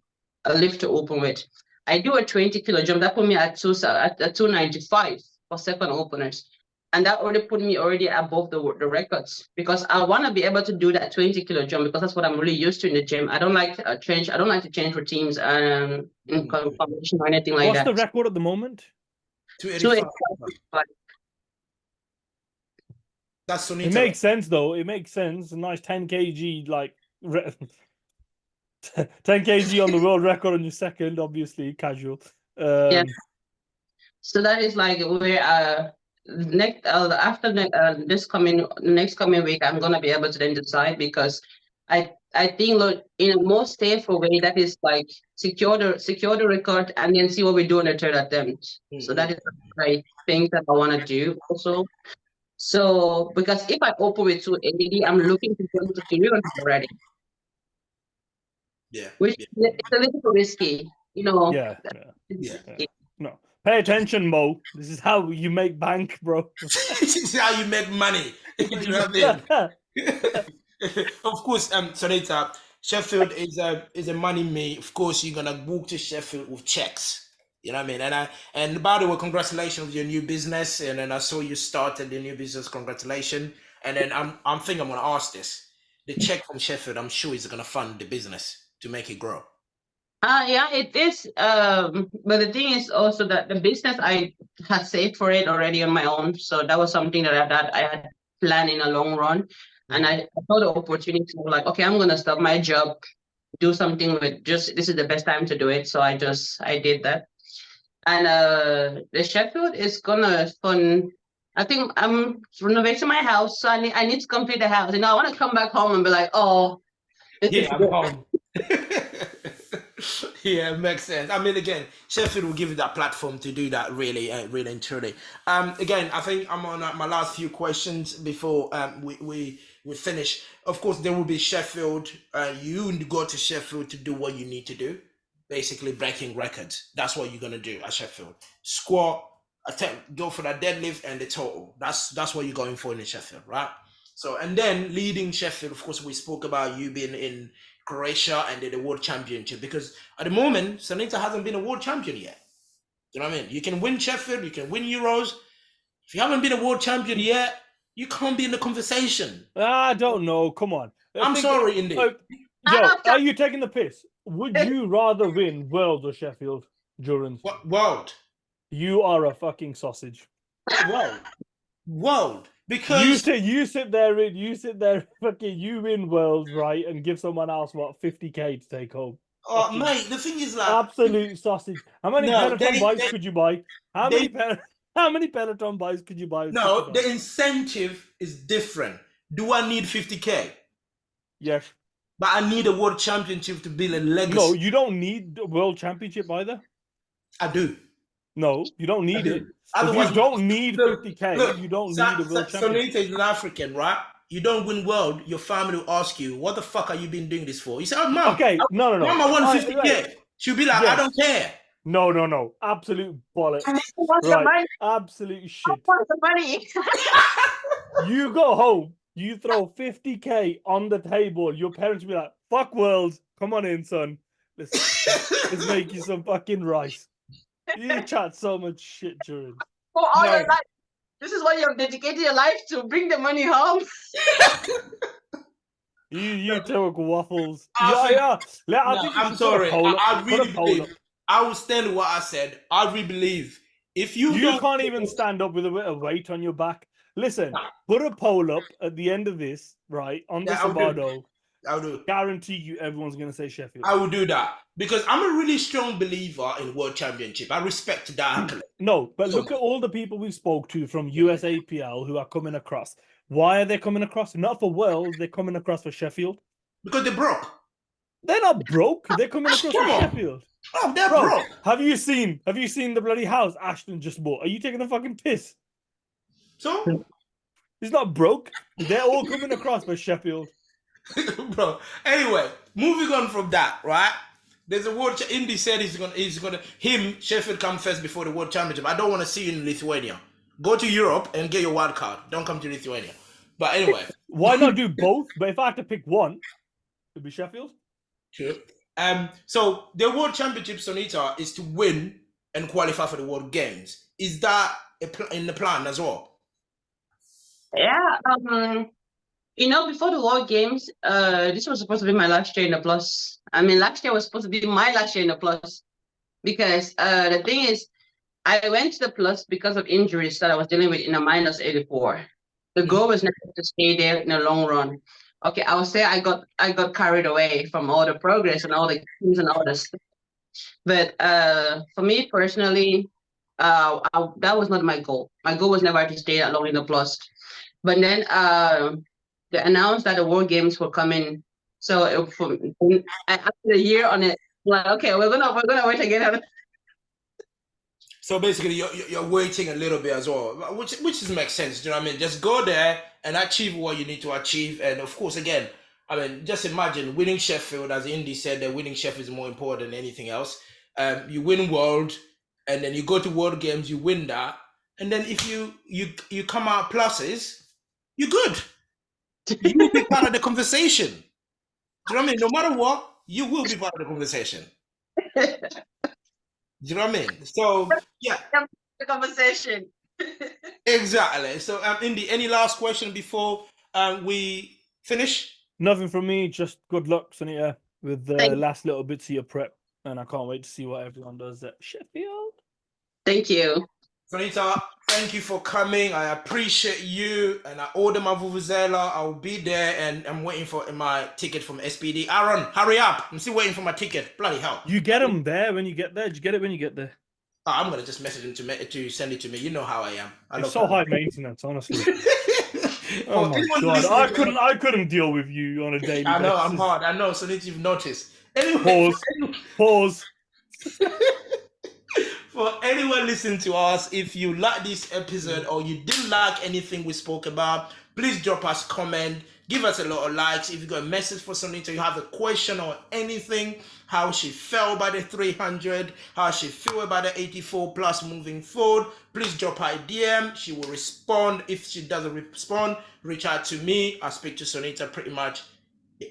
lift to open with. I do a 20 kilo jump, that put me at 295 for second openers. And that already put me above the records, because I want to be able to do that 20 kilo jump because that's what I'm really used to in the gym. I don't like to change routines in competition or anything like that. What's the record at the moment? 285. That's Sonita. It makes sense though. It makes sense. A nice 10 kg 10 kg on the world record on your second, obviously casual. Yeah. So that is like where after next coming week I'm gonna be able to then decide, because I think in a more safer way, that is like secure the record and then see what we do on the third attempt. So that is I think that I want to do also. So because if I open with 280, I'm looking to go to 300 already. Yeah. Which it's a little risky, Yeah. No. Pay attention, Mo. This is how you make bank, bro. This is how you make money. You know what I mean? Of course, Sonita, Sheffield is a money made. Of course, you're gonna walk to Sheffield with checks. You know what I mean? And by the way, congratulations on your new business. And then I saw you started the new business. Congratulations. And then I'm thinking I'm gonna ask this. The check from Sheffield, I'm sure is gonna fund the business to make it grow. Yeah, it is. But the thing is also that the business I had saved for it already on my own. So that was something that I had planned in a long run. And I saw the opportunity to like, okay, I'm gonna stop my job, do something with this is the best time to do it. So I did that. And the Sheffield is gonna fund. I think I'm renovating my house, so I need to complete the house. I want to come back home and be like, oh, yeah, I'm home. Yeah, it makes sense. I mean, again, Sheffield will give you that platform to do that really and truly. Again, I think I'm on my last few questions before we finish. Of course, there will be Sheffield. You go to Sheffield to do what you need to do, basically breaking records. That's what you're gonna do at Sheffield. Squat, go for that deadlift and the total. That's what you're going for in Sheffield, right? So, and then leading Sheffield, of course, we spoke about you being in Croatia and the world championship, because at the moment, Sonita hasn't been a world champion yet. You know what I mean? You can win Sheffield, you can win Euros. If you haven't been a world champion yet, you can't be in the conversation. I don't know. Come on. I'm sorry, Indy. Joe, are you taking the piss? Would you rather win World or Sheffield, Durance? World. You are a fucking sausage. World. Because You sit there, fucking you win worlds, right, and give someone else what 50k to take home. Fucking mate, the thing is like absolute sausage. How many No, Peloton bikes could you buy? How many Peloton bikes could you buy with no, $50? the incentive is different. Do I need 50k? Yes. But I need a world championship to build a legacy. No, you don't need the world championship either. I do. No, you don't need it. Otherwise, If you don't need 50k, you don't need a world championship. Sonita is an African, right? You don't win world, your family will ask you, what the fuck are you been doing this for? You say, oh, mom. Okay, no. Mom, I want 50k. Right. She'll be like, yes. I don't care. No. Absolute bollocks. Right. Absolute shit. I want the money. You go home, you throw 50k on the table, your parents will be like, fuck world, come on in, son. Let's make you some fucking rice. You chat so much shit during. For all your life. This is what you have dedicated your life to. Bring the money home. You talk waffles. I'm sorry. I will stand what I said. I really believe if you can't even stand up with a bit of weight on your back. Listen, put a poll up at the end of this, right, on the Sabado. I'll do. Guarantee you everyone's going to say Sheffield. I will do that because I'm a really strong believer in World Championship. I respect that. No, but look at all the people we spoke to from USAPL who are coming across. Why are they coming across? Not for Worlds, they're coming across for Sheffield. Because they're broke. They're not broke. They're coming across for Sheffield. Oh, they're broke. Have you seen the bloody house Ashton just bought? Are you taking a fucking piss? So? He's not broke. They're all coming across for Sheffield. Bro, anyway, moving on from that, right? There's a world. Indy said Sheffield come first before the world championship. I don't want to see you in Lithuania. Go to Europe and get your wild card. Don't come to Lithuania. But anyway, why not do both? But if I had to pick one, it'd be Sheffield. Sure. So the world championship, Sonita, is to win and qualify for the World Games. Is that in the plan as well? Yeah. Before the World Games, this was supposed to be my last year in the Plus. I mean, last year was supposed to be my last year in the Plus because the thing is, I went to the Plus because of injuries that I was dealing with in a minus 84. The goal was never to stay there in the long run. Okay, I would say I got carried away from all the progress and all the things and all the stuff. But for me personally, that was not my goal. My goal was never to stay that long in the Plus. But then they announced that the World Games were coming. So after a year on it, like, okay, we're gonna wait again. So basically, you're waiting a little bit as well, which makes sense. Do you know what I mean? Just go there and achieve what you need to achieve. And of course, again, I mean, just imagine winning Sheffield, as Indy said, that winning Sheffield is more important than anything else. You win World, and then you go to World Games, you win that, and then if you come out pluses, you're good. You will be part of the conversation. Do you know what I mean? No matter what, you will be part of the conversation. Do you know what I mean? So, yeah. The conversation. Exactly. So, Indy, any last question before we finish? Nothing from me. Just good luck, Sonita, with the last little bits of your prep. And I can't wait to see what everyone does at Sheffield. Thank you. Sonita, thank you for coming. I appreciate you. And I order my vuvuzela. I'll be there, and I'm waiting for my ticket from SBD. Aaron, hurry up. I'm still waiting for my ticket. Bloody hell. You get them there when you get there. Did you get it when you get there? I'm going to just message him to send it to me. You know how I am. It's so high maintenance, honestly. Oh my God. I couldn't deal with you on a daily basis. I know, I'm hard. I know, so you've noticed. Anyway, Pause. For anyone listening to us, if you like this episode or you didn't like anything we spoke about, please drop us a comment. Give us a lot of likes. If you got a message for Sonita, you have a question or anything, how she felt by the 300, how she feel about the 84 plus moving forward, please drop her a DM. She will respond. If she doesn't respond, reach out to me. I'll speak to Sonita pretty much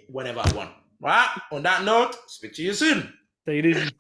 whenever I want. All right? On that note, speak to you soon. Take it easy.